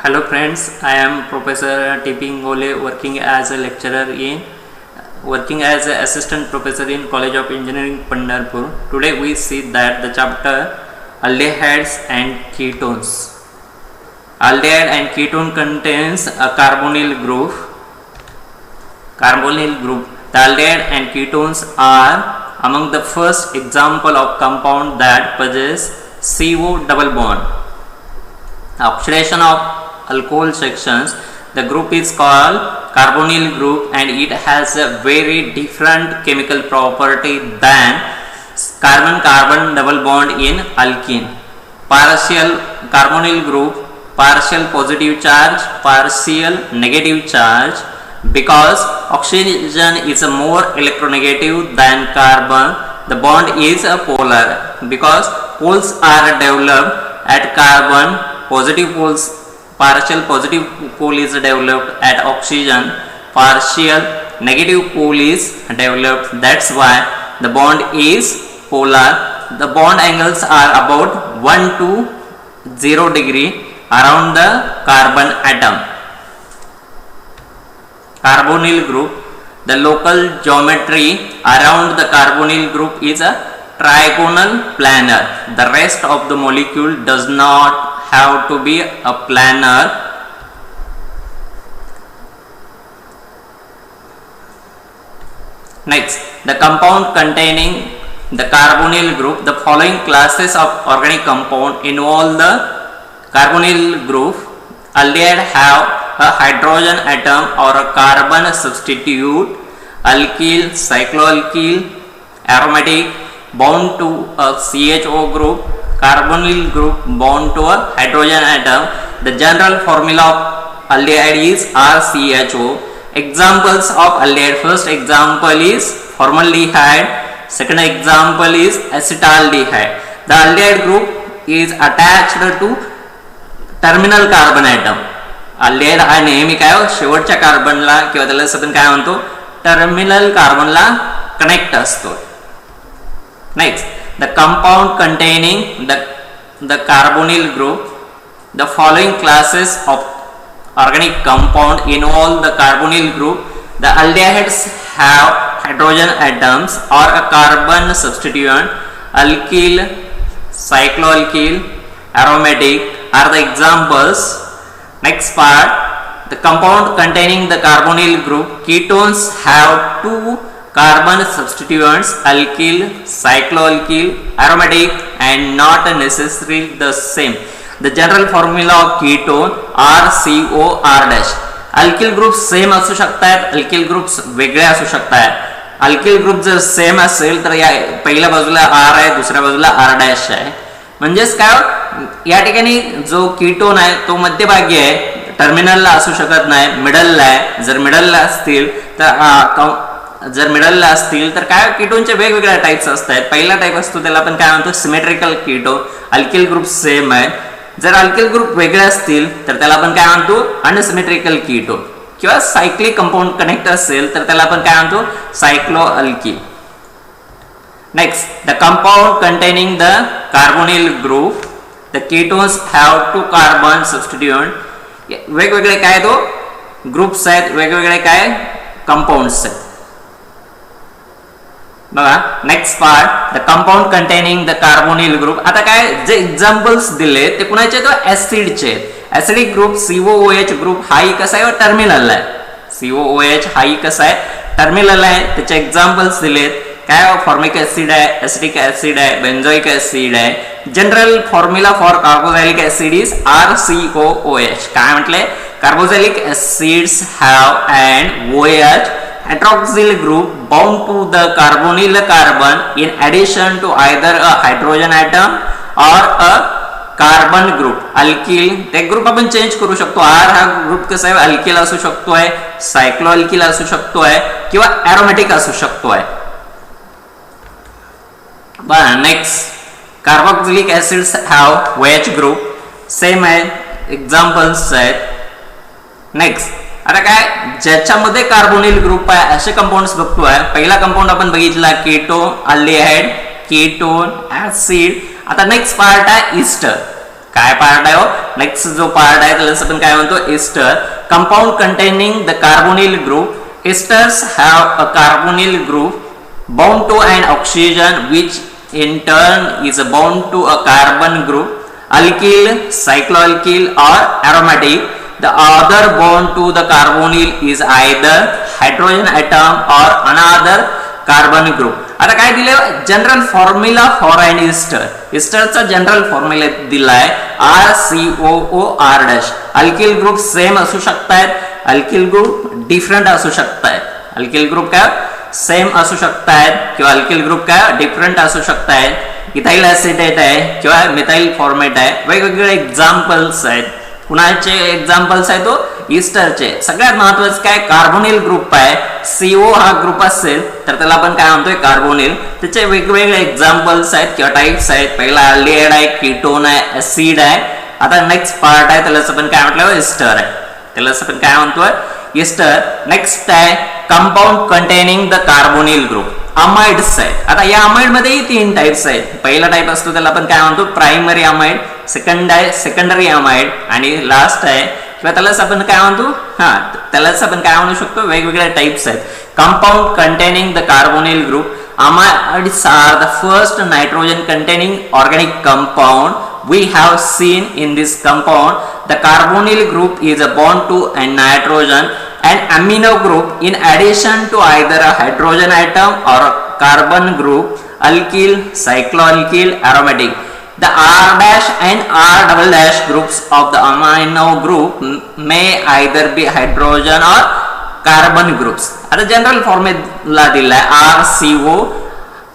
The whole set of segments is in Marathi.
Hello friends, I am Professor T.P. Ngole working as an assistant professor in College of Engineering Pandharpur. Today we see that the chapter aldehydes and ketones. Aldehyde and ketone contains a carbonyl group. The aldehyde and ketones are among the first example of compound that possess CO double bond. Oxidation of alcohol sections, the group is called carbonyl group and it has a very different chemical property than carbon-carbon double bond in alkene. Partial carbonyl group, partial positive charge, partial negative charge. Because oxygen is more electronegative than carbon, the bond is a polar. Because poles are developed at carbon, positive poles, partial positive pole is developed at oxygen, partial negative pole is developed. That's why the bond is polar. The bond angles are about 1 to 0 degree around the carbon atom. Carbonyl group, the local geometry around the carbonyl group is a trigonal planar. The rest of the molecule does not have to be a planar. Next, the compound containing the carbonyl group. The following classes of organic compound involve the carbonyl group. Aldehyde have a hydrogen atom or a carbon substitute. Alkyl, cycloalkyl, aromatic bound to a CHO group. Carbonyl group bound to a hydrogen atom. The general formula of aldehyde is RCHO. Examples of aldehyde: first example is formaldehyde, second example is acetaldehyde. The aldehyde group is attached to terminal carbon atom. aldehyde हा नेहमी काय शेवटच्या कार्बनला किंवा त्याला आपण काय म्हणतो टर्मिनल कार्बनला कनेक्ट असतो. Next, the compound containing the carbonyl group. The following classes of organic compound involve the carbonyl group. The aldehydes have hydrogen atoms or a carbon substituent. Alkyl, cycloalkyl, aromatic are the examples. Next part, the compound containing the carbonyl group. Ketones have two carbon substituents, alkyl, cycloalkyl, aromatic, and not necessarily the same. The general formula of ketone RCOR'. alkyl groups same असू शकतात, alkyl groups वेगळे असू शकतात. alkyl group जर सेम असेल तर या पहिल्या बाजूला R आहे, दुसऱ्या बाजूला R' आहे. म्हणजेच काय या ठिकाणी जो कीटोन आहे तो मध्यभागी आहे, टर्मिनलला असू शकत नाही, मिडलला आहे. जर मिडलला असतील तर काय कीटोनचे वेगवेगळ्या टाइप्स असतात. पहिला टाइप असतो त्याला आपण काय म्हणतो symmetrical ketone. Alkyl group same आहे. जर अल्किल ग्रुप वेगळे असतील तर त्याला आपण काय म्हणतो अनसिमेट्रिकल कीटोन. किंवा सायक्लिक कंपाऊंड कनेक्ट असेल तर त्याला आपण काय म्हणतो cycloalkyl. Next, the compound containing the carbonyl group. The ketones have two carbon substituent. वेगवेगळे काय तो ग्रुप्स आहेत, वेगवेगळे काय कंपाऊंड्स आहेत. बघा next part, the compound containing the carbonyl group. आता काय जे एक्झाम्पल्स दिले ते कुणाचे तो ऍसिडचे. ऍसिडिक ग्रुप COOH ग्रुप हाही कसा आहे टर्मिनल आहे. COOH हाही कसा आहे टर्मिनल आहे. त्याचे एक्झाम्पल्स दिलेत. काय फॉर्मिक ऍसिड आहे, ऍसिटिक ऍसिड आहे, बेंझोइक ऍसिड आहे. General formula for carboxylic acid is RCOOH. काय म्हटले carboxylic acids have and OH hydroxyl group bound to the carbonyl carbon in addition to either a hydrogen atom or a carbon group. alkyl ते ग्रुप आपण चेंज करू शकतो. R हा ग्रुप कसा आहे अल्किल असू शकतोय, सायक्लोअल्किल असू शकतोय किंवा एरोमॅटिक असू शकतोय. बघा next, carboxylic acids have OH group same आहे, एक्झाम्पल्स आहेत. नेक्स्ट, आता काय ज्याच्यामध्ये कार्बोनिल ग्रुप आहे असे कंपाऊंड्स बघतोय. पहिला कंपाऊंड आपण बघितला केटोन, अल्डिहाइड, कीटोन, ऍसिड. आता नेक्स्ट पार्ट आहे ईस्टर. काय पार्ट आहे हो, नेक्स्ट जो पार्ट आहे त्याला आपण काय म्हणतो, ester. Compound containing the carbonyl group. Esters have a carbonyl group bound to an oxygen which in turn is bound to a carbon group, alkyl, cycloalkyl or aromatic. The other bond to the carbonyl is either hydrogen atom or another carbon group. आता काय दिले, general formula for an ester. एस्टरचा जनरल फॉर्म्युला दिलाय RCOOR'. अल्किल ग्रुप सेम असू शकतात, अल्किल ग्रुप डिफरंट असू शकतात. अल्किल ग्रुप काय सेम असू शकतात किंवा अल्किल ग्रुप काय डिफरंट असू शकतात. इथाइल ॲसिटेट आहे किंवा मिथाइल फॉर्मेट आहे. वेगवेगळे एक्झाम्पल्स आहेत. कुणाचे एक्झाम्पल्स आहे तो ईस्टरचे. सगळ्यात महत्वाचं काय, कार्बोनिल ग्रुप आहे. CO हा ग्रुप असेल तर त्याला आपण काय म्हणतोय, कार्बोनिल. त्याचे वेगवेगळे एक्झाम्पल्स आहेत किंवा टाइप्स आहेत. पहिला अल्डिहाइड आहे, कीटोन आहे, ऍसिड आहे. आता नेक्स्ट पार्ट आहे त्याला आपण काय म्हटलं, एस्टर आहे. त्याला आपण काय म्हणतोय, एस्टर. नेक्स्ट आहे compound containing the carbonyl group. Amides आहेत. आता या अमाइड मध्येही 3 टाइप्स आहेत. पहिला टाइप असतो त्याला आपण काय म्हणतो, प्रायमरी अमाइड. सेकंड आहे सेकंडरी अमाइड आणि लास्ट आहे किंवा त्यालाच आपण काय म्हणतो, त्यालाच आपण काय म्हणू शकतो, वेगवेगळ्या टाइप्स आहेत. Compound containing the carbonyl group. Amides are the first nitrogen containing organic compound we have seen. In this compound, the carbonyl group is a bond to a nitrogen and amino group in addition to either a hydrogen atom or a carbon group, alkyl, cycloalkyl, aromatic. The R' and R" groups of the amino group may either be hydrogen or carbon groups. आता जनरल फॉर्म्युला दिलाय RCO.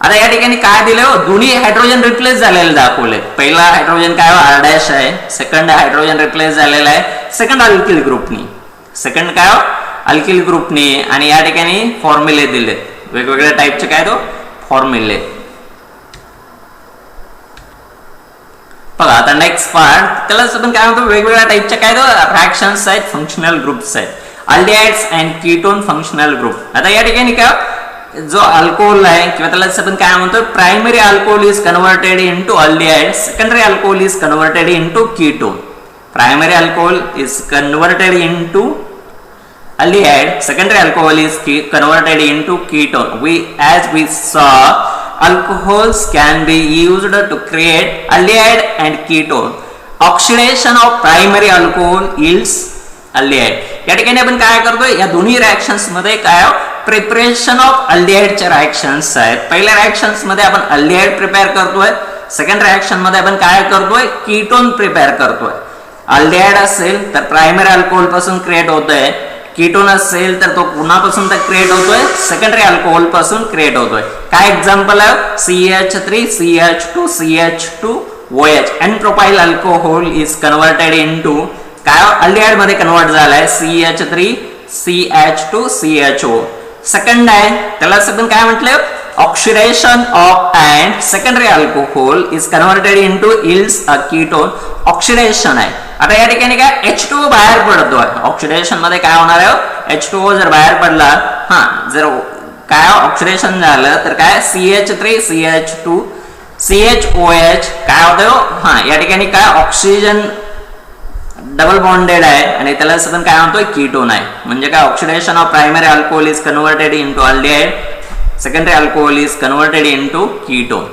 आता या ठिकाणी काय दिले हो, दोन्ही हायड्रोजन रिप्लेस झालेले दाखवले. पहिला हायड्रोजन काय R' आहे, सेकंड हायड्रोजन रिप्लेस झालेला आहे सेकंड अल्किल ग्रुपनी. सेकंड काय अल्किल ग्रुपनी. आणि या ठिकाणी फॉर्म्युले दिले वेगवेगळ्या टाइपचे, काय तो फॉर्म्युले. बघा आता नेक्स्ट पार्ट त्याला आपण काय म्हणतो, वेगवेगळ्या टाइपचे काय तो रिएक्शन्स आहेत, फंक्शनल ग्रुप्स आहेत. Aldehydes and ketone functional group. आता या ठिकाणी काय, जो अल्कोहोल आहे किंवा त्याला आपण काय म्हणतो, primary alcohol is converted into aldehyde, secondary alcohol is converted into ketone. Primary alcohol is converted into aldehyde, secondary alcohol is converted into ketone. As we saw, alcohols can be used to create aldehyde and ketone. Oxidation of primary alcohol yields aldehyde. या ठिकाणी आपण काय करतोय, या दोन्ही रिएक्शन्स मध्ये काय प्रिपरेशन ऑफ अल्डिहाइडच्या रिएक्शन्स आहेत. पहिल्या रिएक्शन्स मध्ये आपण अल्डिहाइड प्रिपेअर करतोय, सेकंड रिएक्शन मध्ये आपण काय करतोय, कीटोन प्रिपेअर करतोय. अल्डिहाइड असेल तर प्रायमरी अल्कोहोल पासून क्रिएट होतोय, कीटोन असेल तर तो पुन्हापासून तर क्रिएट होतोय, सेकंडरी अल्कोहोल पासून क्रिएट होतोय. काय एक्झाम्पल आहे, CH3 CH2 CH2OH. N propyl alcohol is converted into काय अल्डिहाइड मध्ये कन्वर्ट झालाय CH3 CH2 CHO. सेकंड आहे त्याला आपण काय म्हटलं, oxidation of and secondary alcohol is converted into ills a ketone. Oxidation आहे. आता या ठिकाणी काय H2O बाहेर पडतोय. ऑक्सिडेशन मध्ये काय होणार आहे, H2O जर बाहेर पडला, जर काय ऑक्सिडेशन झालं तर काय CH3 CH2 CHOH काय होतं, या ठिकाणी काय ऑक्सिजन डबल बॉन्डेड आहे आणि त्याला आपण काय म्हणतोय, कीटोन आहे. म्हणजे काय oxidation of primary alcohol is converted into aldehyde, secondary alcohol is converted into ketone.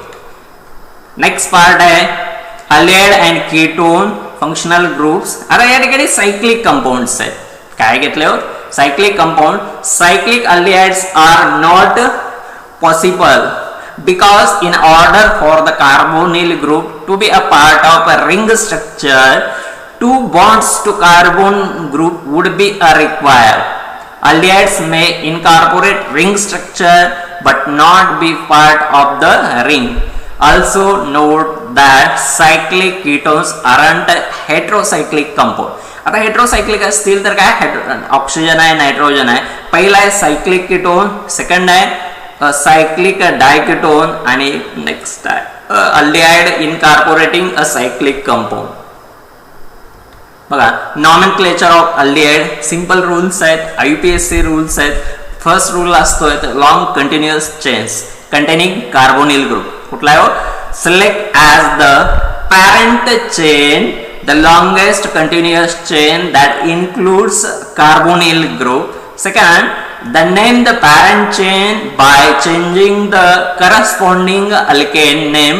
Next part आहे aldehyde and ketone functional groups. आता या ठिकाणी सायक्लिक कंपाऊंड्स आहेत. काय घेतले हो, cyclic compound. Cyclic aldehydes are not possible because in order for the carbonyl group to be a part of a ring structure, 2 bonds to carbon group would be required. Aldehydes may incorporate ring structure but not be part of the ring. Also note that cyclic ketones aren't heterocyclic compound. आता हेटेरोसायक्लिक असतील तर काय, ऑक्सिजन आहे, नायट्रोजन आहे. पहिला आहे सायक्लिक कीटोन, सेकंड आहे सायक्लिक डायकीटोन आणि नेक्स्ट आहे अल्डिहाइड इनकॉर्पोरेटिंग अ सायक्लिक कंपाऊंड. बघा nomenclature of aldehyde, simple rules आहेत, IUPAC रूल्स आहेत. फर्स्ट रूल असतोय long continuous chains containing carbonyl group. कुठला आहे, select as the parent chain, the longest continuous chain that includes carbonyl group. Second, the name the parent chain by changing the corresponding alkane name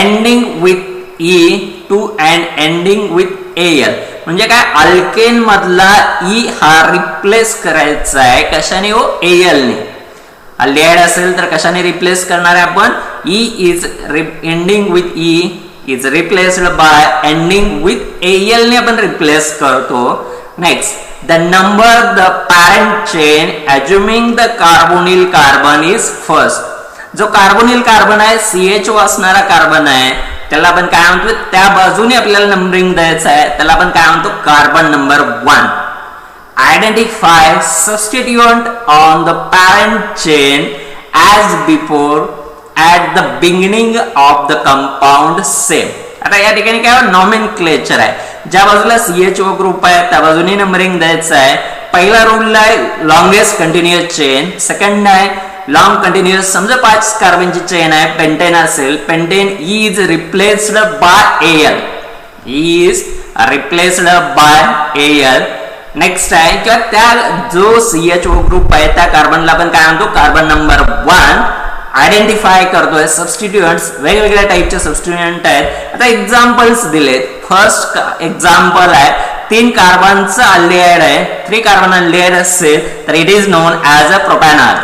ending with E to and ending with Al. म्हणजे काय, अल्केन मधला E हा रिप्लेस करायचा आहे कशाने हो, Al ने. अल्डिहाइड असेल तर कशाने रिप्लेस करणार आहे आपण, E is ending with E is replaced by ending with Al ने आपण रिप्लेस करतो. Next, the number the parent chain assuming the carbonyl carbon is first. जो कार्बोनिल कार्बन आहे CHO असणारा कार्बन आहे त्याला आपण काय म्हणतो, त्या बाजूने आपल्याला नंबरिंग द्यायचं आहे, त्याला आपण काय म्हणतो, carbon number 1. Identify substituent on the parent chain as before at the beginning of the compound same. आता या ठिकाणी काय नॉमेनक्लेचर आहे, ज्या बाजूला CHO ग्रुप आहे त्या बाजूने नंबरिंग द्यायचं आहे. पहिला रूल आहे लॉंगेस्ट कंटिन्युअस चेन, सेकंड आहे लॉंग कंटिन्युअस. समजा 5 कार्बनची चेन आहे, पेंटेन असेल, pentane is replaced by Al, is replaced by Al. Next आहे किंवा त्या जो CHO ग्रुप आहे त्या कार्बनला आपण काय म्हणतो, कार्बन नंबर 1. आयडेंटिफाय करतोय सबस्टिट्यूएंट्स, वेगवेगळ्या टाइपचे सबस्टिट्यूएंट आहेत. आता एक्झाम्पल्स दिलेत. फर्स्ट एक्झाम्पल आहे 3 कार्बनचं अल्डिहाइड आहे, 3 कार्बन अल्डिहाइड असेल तर it is non as a propanol.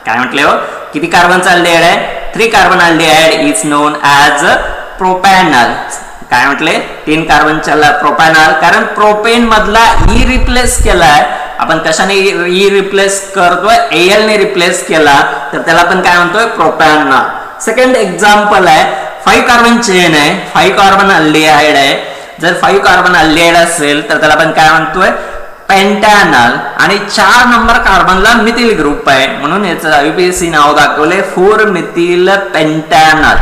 काय म्हटले हो, किती कार्बनचा अल्डिहाइड आहे, 3 carbon aldehyde is non as a propanol. काय म्हटले, 3 कार्बनच्या प्रोपॅनॉल, कारण प्रोपेन मधला ई रिप्लेस केलाय आपण. कशाने ई रिप्लेस करतोय, Al ने रिप्लेस केला तर त्याला आपण काय म्हणतोय, प्रोपॅनॉल. सेकंड एक्झाम्पल आहे 5 कार्बन चेन आहे, 5 कार्बन अल्डिहाइड आहे. जर 5 कार्बन अल्डिहाइड असेल तर त्याला आपण काय म्हणतोय, पेंटॅनॉल. आणि 4 नंबर कार्बनला मिथिल ग्रुप आहे म्हणून याचं IUPAC नाव दाखवले 4 मिथिल पेंटॅनॉल.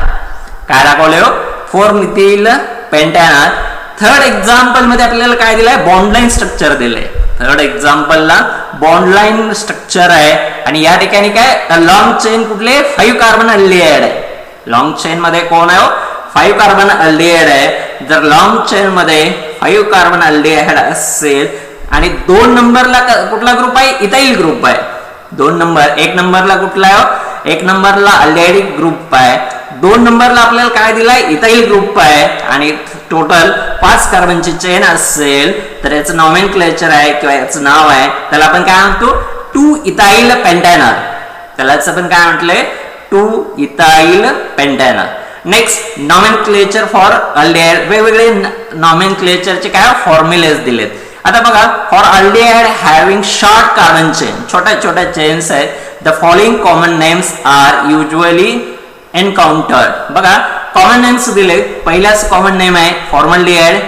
काय दाखवले हो, 4 मिथिल पेंटॅनॉल. थर्ड एक्झाम्पल मध्ये आपल्याला काय दिलंय, बॉन्ड लाईन स्ट्रक्चर दिलंय. थर्ड एक्झाम्पलला बॉन्ड लाईन स्ट्रक्चर आहे आणि या ठिकाणी काय लॉंग चेन कुठले, 5 कार्बन अल्डिहाइड आहे. लॉंग चेन मध्ये कोण आहे, 5 कार्बन अल्डिहाइड आहे. जर लॉंग चेन मध्ये 5 कार्बन अल्डिहाइड असेल आणि 2 नंबरला कुठला ग्रुप आहे, इथाइल ग्रुप आहे. 2 नंबर, 1 नंबरला कुठला आहे, 1 नंबरला अल्डिहाइड ग्रुप आहे. 2 नंबरला आपल्याला काय दिलाय, इथाइल ग्रुप आहे. आणि टोटल 5 कार्बनची चेन असेल तर याचं नॉमेनक्लेचर आहे किंवा याचं नाव आहे, त्याला आपण काय म्हणतो, 2 इथाइल पेंटॅनॉल. त्यालाच आपण काय म्हटलंय, 2 ethyl pentanol. Next, nomenclature for aldehyde. वेगवेगळे नॉमेनक्लेचरचे काय फॉर्म्युलेज दिलेत. आता बघा, for aldehyde having short carbon chain, छोट्या छोट्या चेन्स आहेत, the following common names are usually encountered. बघा कॉमन नेम्स दिले. पहिलाच कॉमन नेम आहे फॉर्मल्डिहाइड,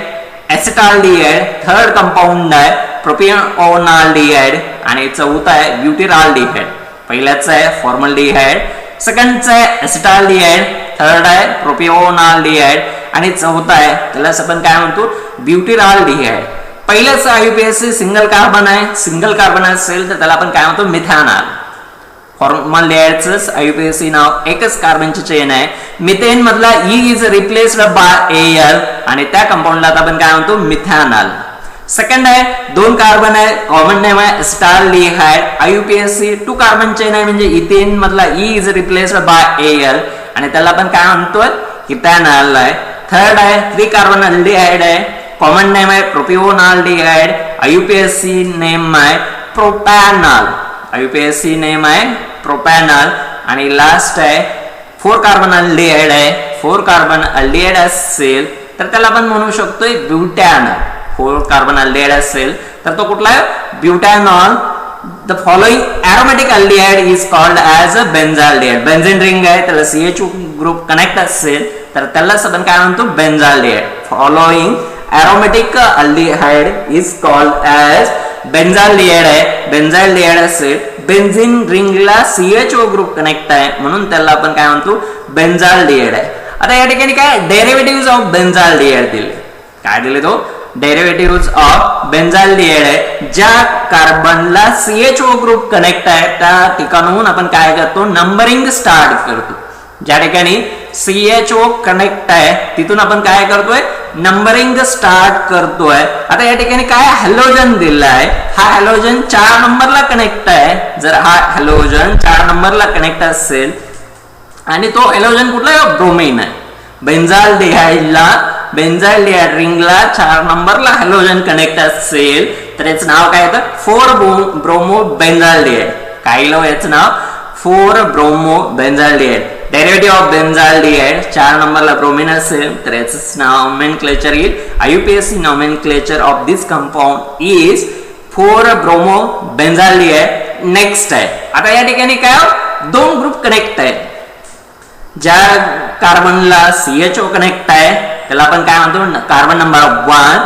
एसिटाल्डिहाइड. थर्ड कंपाऊंड आहे प्रोपिओनाल्डिहाइड आणि चौथा आहे ब्युटिराल्डिहाइड. पहिल्याच आहे फॉर्मल्डिहाइड, सेकंडचं आहे एसिटाल्डिहाइड, थर्ड आहे प्रोपिओनाल्डिहाइड आणि चौथा आहे त्यालाच आपण काय म्हणतो, ब्युटिराल्डिहाइड. पहिल्याच IUPAC सिंगल कार्बन आहे, सिंगल कार्बन असेल तर त्याला आपण काय म्हणतो, मिथॅनॉल. फॉर्मल्डिहाइडच IUPAC नाव, एकच कार्बनची चेन आहे. मिथेन मधला E is replaced by Al आणि त्या कंपाऊंडला आपण काय म्हणतो, मिथॅनॉल. सेकंड आहे 2 कार्बन आहे, कॉमन नेम आहे एसिटाल्डिहाइड. IUPAC 2 कार्बन चेन आहे म्हणजे इथेन मधला E is replaced by Al आणि त्याला आपण काय म्हणतोय, इथॅनॉल आहे. थर्ड आहे 3 कार्बन अल्डिहाइड आहे, कॉमन नेम आहे प्रोपिओनाल्डिहाइड. IUPAC नेम आहे प्रोपॅनॉल. IUPAC नेम आहे प्रोपॅनॉल. आणि लास्ट आहे 4 कार्बन अल्डिहाइड आहे. 4 कार्बन अल्डिहाइड असेल तर त्याला आपण म्हणू शकतोय ब्युटॅनॉल. 4 कार्बन अल्डिहाइड असेल तर तो कुठला आहे, butanol. The following aromatic aldehyde is called as a benzaldehyde. Benzene ring आहे त्याला CHO ग्रुप कनेक्ट असेल तर त्यालाच आपण काय म्हणतो, benzaldehyde. Following aromatic aldehyde is called as benzaldehyde आहे. बेन्झाल्डिहाइड असेल, बेन्झीन रिंगला CHO ग्रुप कनेक्ट आहे म्हणून त्याला आपण काय म्हणतो, बेन्झाल्डिहाइड आहे. आता या ठिकाणी काय डेरिव्हेटिव्हज ऑफ बेन्झाल्डिहाइड दिले. काय दिले तो, डेरिव्हेटिव्हज ऑफ बेन्झाल्डिहाइड आहे. ज्या कार्बनला CHO ग्रुप कनेक्ट आहे त्या ठिकाणाहून आपण काय करतो, नंबरिंग स्टार्ट करतो. ज्या ठिकाणी CHO कनेक्ट आहे तिथून आपण काय करतोय नंबरिंग स्टार्ट करतोय. आता या ठिकाणी काय हॅलोजन दिलाय, हा हॅलोजन 4 नंबरला कनेक्ट आहे. जर हा हॅलोजन 4 नंबरला कनेक्ट असेल आणि तो हॅलोजन कुठला आहे ब्रोमीन आहे. बेन्झाल्डिहाइडला बेन्झाल्डिहाइड रिंगला 4 नंबरला हॅलोजन कनेक्ट असेल तर याचं नाव काय येतं 4 ब्रोमो बेन्झाल्डिहाइड. काय याचं नाव 4 bromo benzaldehyde. Derivative of benzaldehyde 4 नंबरला ब्रोमीन असेल तर याचं नॉमेनक्लेचर येईल. IUPAC nomenclature of this compound is 4 bromo benzaldehyde. Next आहे आता या ठिकाणी काय 2 ग्रुप कनेक्ट आहेत. ज्या कार्बनला CHO कनेक्ट आहे त्याला आपण काय म्हणतो कार्बन नंबर 1.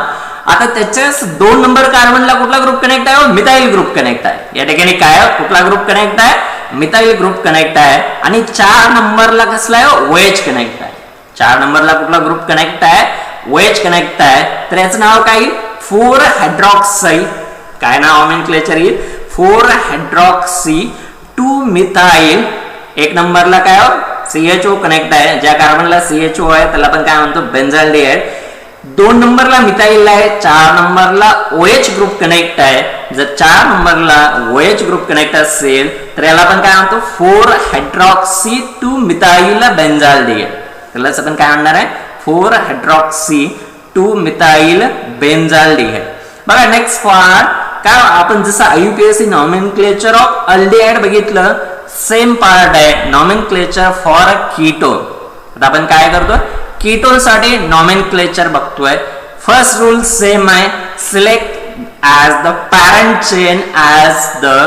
आता त्याच्याच 2 नंबर कार्बनला कुठला ग्रुप कनेक्ट आहे मिथाइल ग्रुप कनेक्ट आहे. या ठिकाणी काय कुठला ग्रुप कनेक्ट आहे मिथाइल ग्रुप कनेक्ट आहे. आणि 4 नंबरला कसला आहे OH कनेक्ट आहे. 4 नंबरला कुठला ग्रुप कनेक्ट आहे OH कनेक्ट आहे तर याचं नाव काय येईल 4 हायड्रॉक्सी. काय नाव नॉमेनक्लेचर येईल 4 हायड्रॉक्सी 2 मिथाइल. 1 नंबरला काय CHO कनेक्ट आहे. ज्या कार्बनला CHO आहे त्याला आपण काय म्हणतो बेन्झाल्डिहाइड. 2 नंबरला मिथाइल आहे. 4 नंबरला OH ग्रुप कनेक्ट आहे. जर 4 नंबरला OH ग्रुप कनेक्ट असेल तर याला आपण काय म्हणतो 4 हायड्रॉक्सी 2 मिथाइल बेन्झाल्डिहाइड. त्याला आपण काय म्हणणार आहे 4 हायड्रॉक्सी 2 मिथाइल बेन्झाल्डिहाइड. बघा नेक्स्ट पार्ट काय आपण जसं IUPAC नॉमेनक्लेचर ऑफ अल्डिहाइड बघितलं सेम पार्ट आहे नॉमेनक्लेचर फॉर कीटोन. आता आपण काय करतो कीटोन साठी नॉमेनक्लेचर बघतोय. फर्स्ट रूल सेम आहे select as the parent chain as the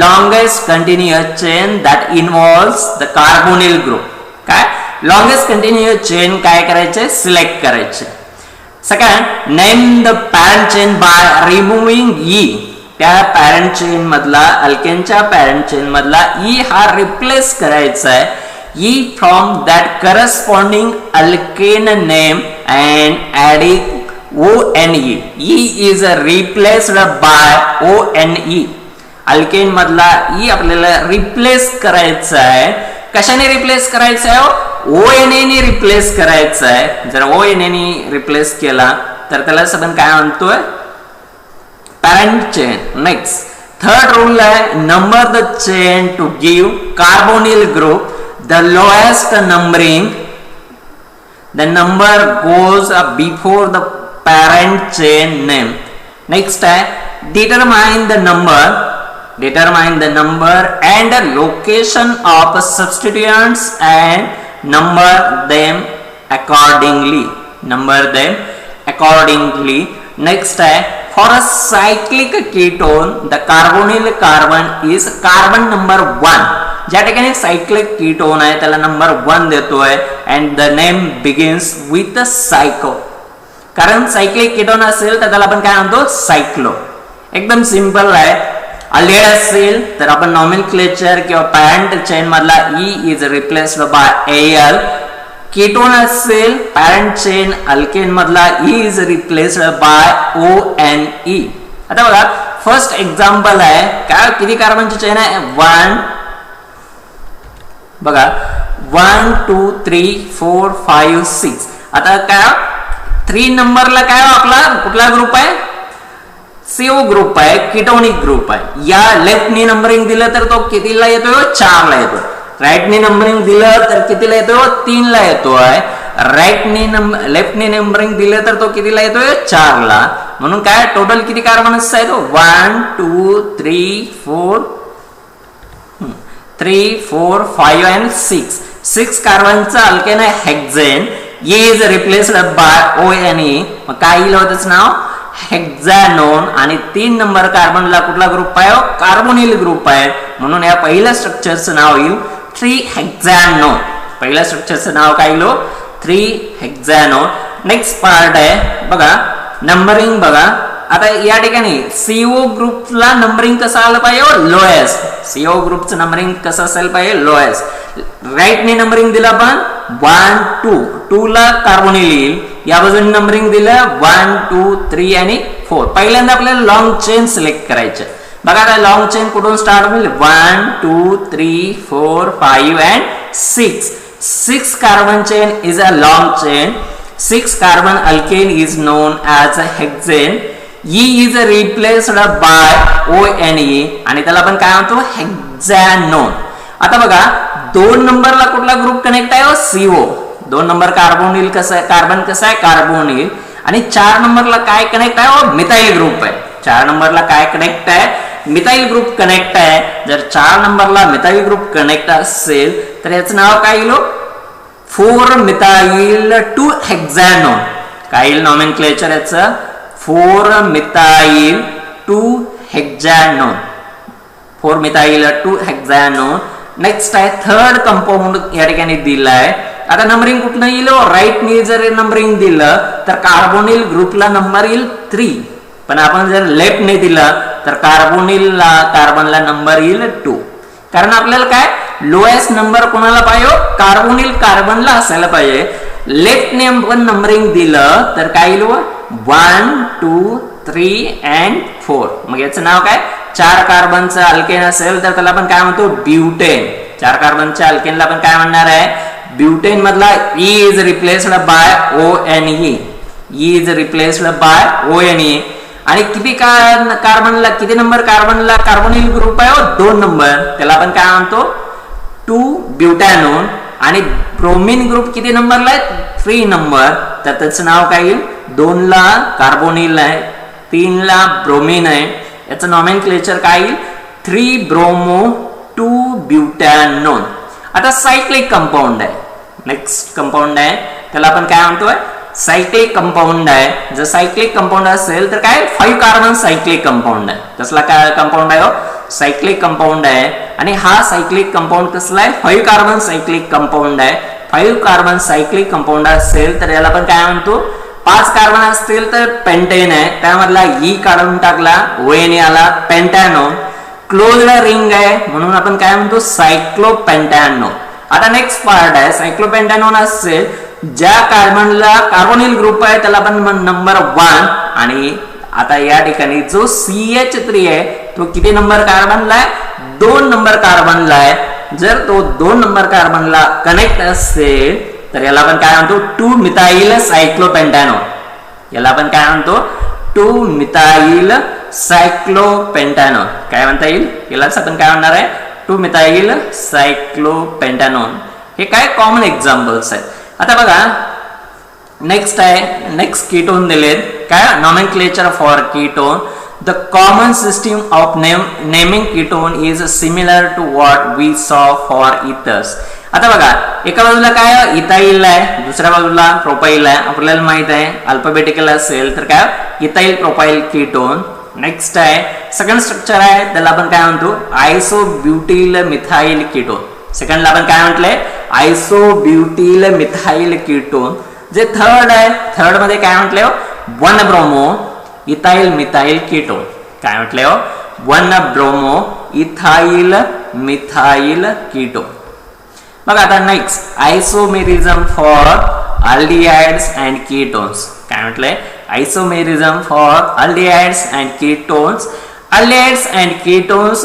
longest continuous chain that involves the carbonyl group. काय longest continuous chain काय करायचे सिलेक्ट करायचे. Second name the parent chain by removing E. त्या पॅरेंट चेन मधला अल्केनच्या पॅरेंट चेन मधला E हा रिप्लेस करायचा आहे E from that corresponding alkane name and adding ONE. E is replaced by ONE. Alkane मधला E आपल्याला रिप्लेस करायचा आहे. कशाने रिप्लेस करायचा आहे ONA ने रिप्लेस करायचा आहे. जर ONA ने रिप्लेस केला तर त्याला आपण काय म्हणतोय parent chain. Next third rule आहे number the chain to give carbonyl group the lowest numbering. The number goes before the parent chain name. Next determine the number and the location of substituents and number them accordingly. Next for a cyclic ketone the carbonyl carbon is carbon number 1. ज्या ठिकाणी सायक्लिक कीटोन आहे त्याला नंबर 1 देतोय and the name begins with cyclo. कारण सायक्लिक कीटोन असेल तर त्याला आपण काय म्हणतो सायक्लो. एकदम सिंपल आहे. अल्डिहाइड असेल तर आपण नॉमेनक्लेचर किंवा पॅरेंट चेन मधला E is replaced by Al. Ketone असेल पॅरेंट चेन अल्केन मधला E is replaced by ONE. आता बघा फर्स्ट एक्झाम्पल आहे काय किती कार्बनची चेन आहे 1 बघा 1 2 3 4 5 6. आता काय 3 नंबरला काय आपला कुठला ग्रुप आहे CO ग्रुप आहे कीटोनिक ग्रुप आहे. या लेफ्टनी नंबरिंग दिलं तर तो कितीला येतोय 4 ला येतो. राईटनी नंबरिंग दिलं तर कितीला येतोय 3 ला येतोय. लेफ्टनी नंबरिंग दिलं तर तो कितीला येतोय 4 ला. म्हणून काय टोटल किती कार्बन आहे तो 1 2 3 4 3 4 5 and 6. 6 कार्बनचा अल्केन आहे हेक्झेन. E is replaced by ONE. मग काय येईल त्याचं नाव हेक्झॅनोन. आणि 3 नंबर कार्बनला कुठला ग्रुप आहे कार्बोनिल ग्रुप आहे. म्हणून या पहिल्या स्ट्रक्चरचं नाव येईल 3 हेक्झॅनोन. पहिल्या स्ट्रक्चरचं नाव काय येईल 3 हेक्झॅनोन. नेक्स्ट पार्ट आहे बघा नंबरिंग बघा. आता या ठिकाणी CO ग्रुपला नंबरिंग कसं आलं पाहिजे लोएस्ट. CO ग्रुपचं नंबरिंग कसं असायला पाहिजे लोएस्ट. राईटने नंबरिंग दिलं आपण 1 2 2 ला कार्बोनिल येईल. या बाजूने नंबरिंग दिलं 1 2 3 आणि 4. पहिल्यांदा आपल्याला लॉंग चेन सिलेक्ट करायचे. बघा आता लॉंग चेन कुठून स्टार्ट होईल 1 2 3 4 5 and 6. 6 carbon chain is a long chain. 6 carbon alkane is known as a hexane. E is replaced by ONE आणि त्याला आपण काय म्हणतो हेक्झॅनोन. आता बघा 2 नंबरला कुठला ग्रुप कनेक्ट आहे CO. 2 नंबर कार्बोनिल कसं आहे, कार्बन कसं आहे कार्बोनिल. आणि 4 नंबरला काय कनेक्ट आहे मिथाइल ग्रुप आहे. 4 नंबरला काय कनेक्ट आहे मिथाइल ग्रुप कनेक्ट आहे. जर 4 नंबरला मिथाइल ग्रुप कनेक्ट असेल तर याचं नाव काय येईल 4 मिथाइल 2 हेक्झॅनोन. काय येईल नॉमेनक्लेचर याचं 4 मिथाइल 2 हेक्झॅनोन. 4 मिथाइल 2 हेक्झॅनोन. नेक्स्ट आहे थर्ड कंपाऊंड या ठिकाणी दिलाय. आता नंबरिंग कुठनं येईल राईटनी जर नंबरिंग दिलं तर कार्बोनिल ग्रुपला नंबर येईल 3. पण आपण जर लेफ्टने दिलं तर कार्बनला नंबर येईल 2. कारण आपल्याला काय लोएस्ट नंबर कोणाला पाहिजे कार्बोनिल कार्बनला असायला पाहिजे. लेफ्टने आपण नंबरिंग दिलं तर काय येईल 1 2 3 and 4. मग याचं नाव काय 4 कार्बनचं अल्केन असेल तर त्याला आपण काय म्हणतो ब्युटेन. 4 कार्बनच्या अल्केनला आपण काय म्हणणार आहे ब्युटेन मधला E is replaced by ONE. E is replaced by ONE. आणि किती कार्बनला किती नंबर कार्बनला कार्बोनिल ग्रुप आहे 2 नंबर त्याला आपण काय म्हणतो 2 ब्युटॅनोन. आणि ब्रोमिन ग्रुप किती नंबरला आहे 3 नंबर तर त्याचं नाव काय येईल 2 ला कार्बोनिल आहे 3 ला ब्रोमिन आहे. याचं नॉमेनक्लेचर काय येईल 3 ब्रोमो 2 ब्युटॅनोन. आता सायक्लिक कंपाऊंड आहे. नेक्स्ट कंपाऊंड आहे त्याला आपण काय म्हणतोय सायक्लिक कंपाऊंड आहे. जर सायक्लिक कंपाऊंड असेल तर काय 5 कार्बन सायक्लिक कंपाऊंड आहे. कसला काय कंपाऊंड आहे सायक्लिक कंपाऊंड आहे. आणि हा सायक्लिक कंपाऊंड कसला आहे 5 कार्बन सायक्लिक कंपाऊंड आहे. 5 कार्बन सायक्लिक कंपाऊंड असेल तर याला आपण काय म्हणतो 5 कार्बन असतील तर पेंटेन आहे. त्यामधला E काढून टाकला ONE आला पेंटॅनोन. क्लोज्ड रिंग आहे म्हणून आपण काय म्हणतो सायक्लोपेंटॅनोन. आता नेक्स्ट पार्ट आहे सायक्लोपेंटॅनोन असेल ज्या कार्बनला कार्बोनिल ग्रुप आहे त्याला आपण नंबर 1. आणि आता या ठिकाणी जो CH3 आहे तो किती नंबर कार्बनला आहे 2 नंबर कार्बनला आहे. जर तो 2 नंबर कार्बनला कनेक्ट असेल तर याला आपण काय म्हणतो 2 मिथाइल सायक्लोपेंटॅनोन. याला आपण काय म्हणतो 2 मिथाइल सायक्लोपेंटॅनोन. काय म्हणता येईल यालाच आपण काय म्हणणार आहे 2 मिथाइल सायक्लोपेंटॅनोन. हे काय कॉमन एक्झाम्पल्स आहेत. आता बघा नेक्स्ट आहे नेक्स्ट कीटोन दिलेत काय nomenclature for ketone. The common system of naming ketone is similar to what we saw for ethers. आता बघा एका बाजूला काय इथाइल आहे दुसऱ्या बाजूला प्रोपाइल आहे. आपल्याला माहित आहे अल्फाबेटिकल असेल तर काय इथाइल प्रोपाइल कीटोन. नेक्स्ट आहे सेकंड स्ट्रक्चर आहे त्याला आपण काय म्हणतो आयसोब्युटिल मिथाइल कीटोन. सेकंडला आपण काय म्हटलंय आयसोब्युटिल मिथाइल कीटोन. जे थर्ड आहे थर्ड मध्ये काय म्हटलंय 1 ब्रोमो इथाइल मिथाइल कीटोन. काय म्हटलंय 1 ब्रोमो इथाइल मिथाइल कीटोन. बघा आता next isomerism for aldehydes and ketones. काय म्हटलंय isomerism for aldehydes and ketones. Aldehydes and ketones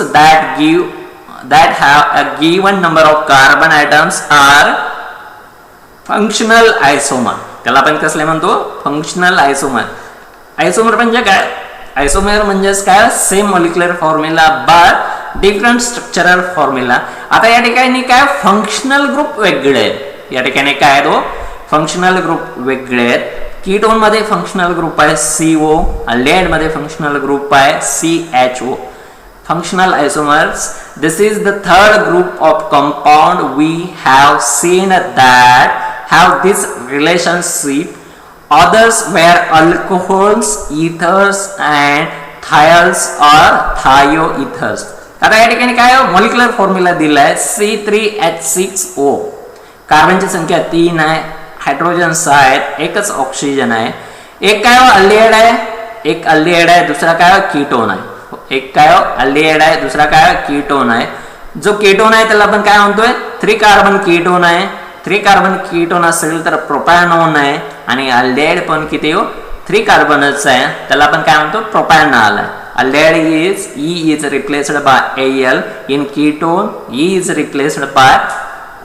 that have a given number of carbon atoms are functional isomer. त्याला आपण कसले म्हणतो फंक्शनल आयसोमर. आयसोमर म्हणजे काय आयसोमर म्हणजे काय same molecular formula but different structural formula. आता या ठिकाणी काय फंक्शनल ग्रुप वेगळे आहेत. या ठिकाणी काय तो फंक्शनल ग्रुप वेगळे आहेत. कीटोन मध्ये फंक्शनल ग्रुप आहे CO. अल्डिहाइड मध्ये फंक्शनल ग्रुप आहे CHO. Functional isomers. This is the third group of compound we have seen that have this relationship. Others were alcohols, ethers and thiols or thioethers. आता या ठिकाणी काय मॉलिक्युलर फॉर्म्युला दिलाय C3H6O. कार्बनची संख्या 3 आहे. हायड्रोजन्स आहेत एकच ऑक्सिजन आहे. एक काय अल्डिहाइड आहे एक अल्डिहाइड आहे दुसरा काय कीटोन आहे. एक काय अल्डिहाइड आहे दुसरा काय कीटोन आहे. जो कीटोन आहे त्याला आपण काय म्हणतोय 3 कार्बन कीटोन आहे. 3 कार्बन कीटोन असेल तर प्रोपॅनॉन आहे. आणि अल्डिहाइड पण किती 3 कार्बनच आहे त्याला आपण काय म्हणतो प्रोपॅनॉल आहे. Aldehyde is E is replaced by Al. In ketone E is replaced by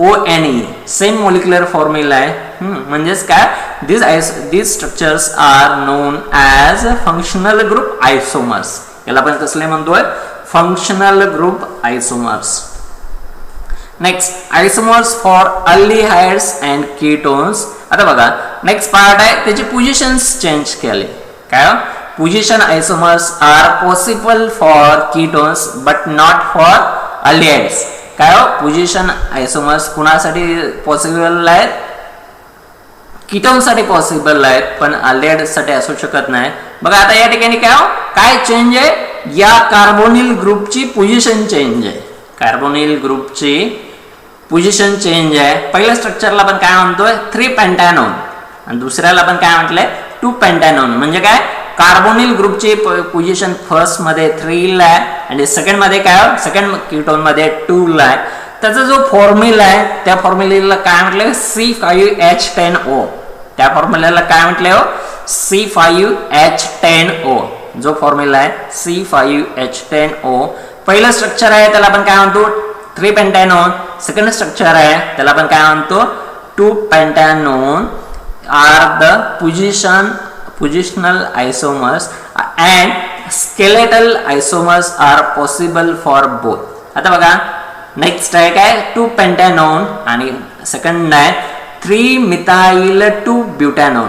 ONE same molecular formula आहे. म्हणजेच काय, these structures are known as functional group isomers. याला आपण कसले म्हणतोय, functional group आयसोमर्स. Next, आयसोमर्स for aldehydes and ketones. आता बघा नेक्स्ट पार्ट आहे, त्याची पोझिशन्स चेंज केले. काय, position isomers are possible for ketones but not for aldehydes. काय, पोझिशन आयसोमर्स कुणासाठी पॉसिबल आहेत, कीटोनसाठी पॉसिबल आहेत, पण अल्डिहाइड्ससाठी असू शकत नाही. बघा आता या ठिकाणी काय चेंज आहे, या कार्बोनिल ग्रुपची पोझिशन चेंज आहे. कार्बोनिल ग्रुपची पोझिशन चेंज आहे. पहिल्या स्ट्रक्चरला आपण काय म्हणतोय, 3 पेंटॅनोन आणि दुसऱ्याला आपण काय म्हटलंय, 2 पेंटॅनोन. म्हणजे काय, कार्बोनिल ग्रुपची पोझिशन फर्स्ट मध्ये 3 ला आहे आणि सेकंड मध्ये काय, सेकंड कीटोन मध्ये 2 ला आहे. त्याचा जो फॉर्म्युला आहे त्या फॉर्म्युलेला काय म्हटलंय, C5H10O. त्या फॉर्म्युलेला काय म्हटलंय, C5H10O. जो फॉर्म्युला आहे C5H10O. पहिलं स्ट्रक्चर आहे त्याला आपण काय म्हणतो, 3 पेंटॅनोन. सेकंड स्ट्रक्चर आहे त्याला आपण काय म्हणतो, 2 pentanone are the positional isomers and skeletal isomers are possible for both. आता बघा नेक्स्ट आहे काय, 2 पेंटॅनोन आणि सेकंड आहे 3 मिथाइल 2 ब्युटॅनोन.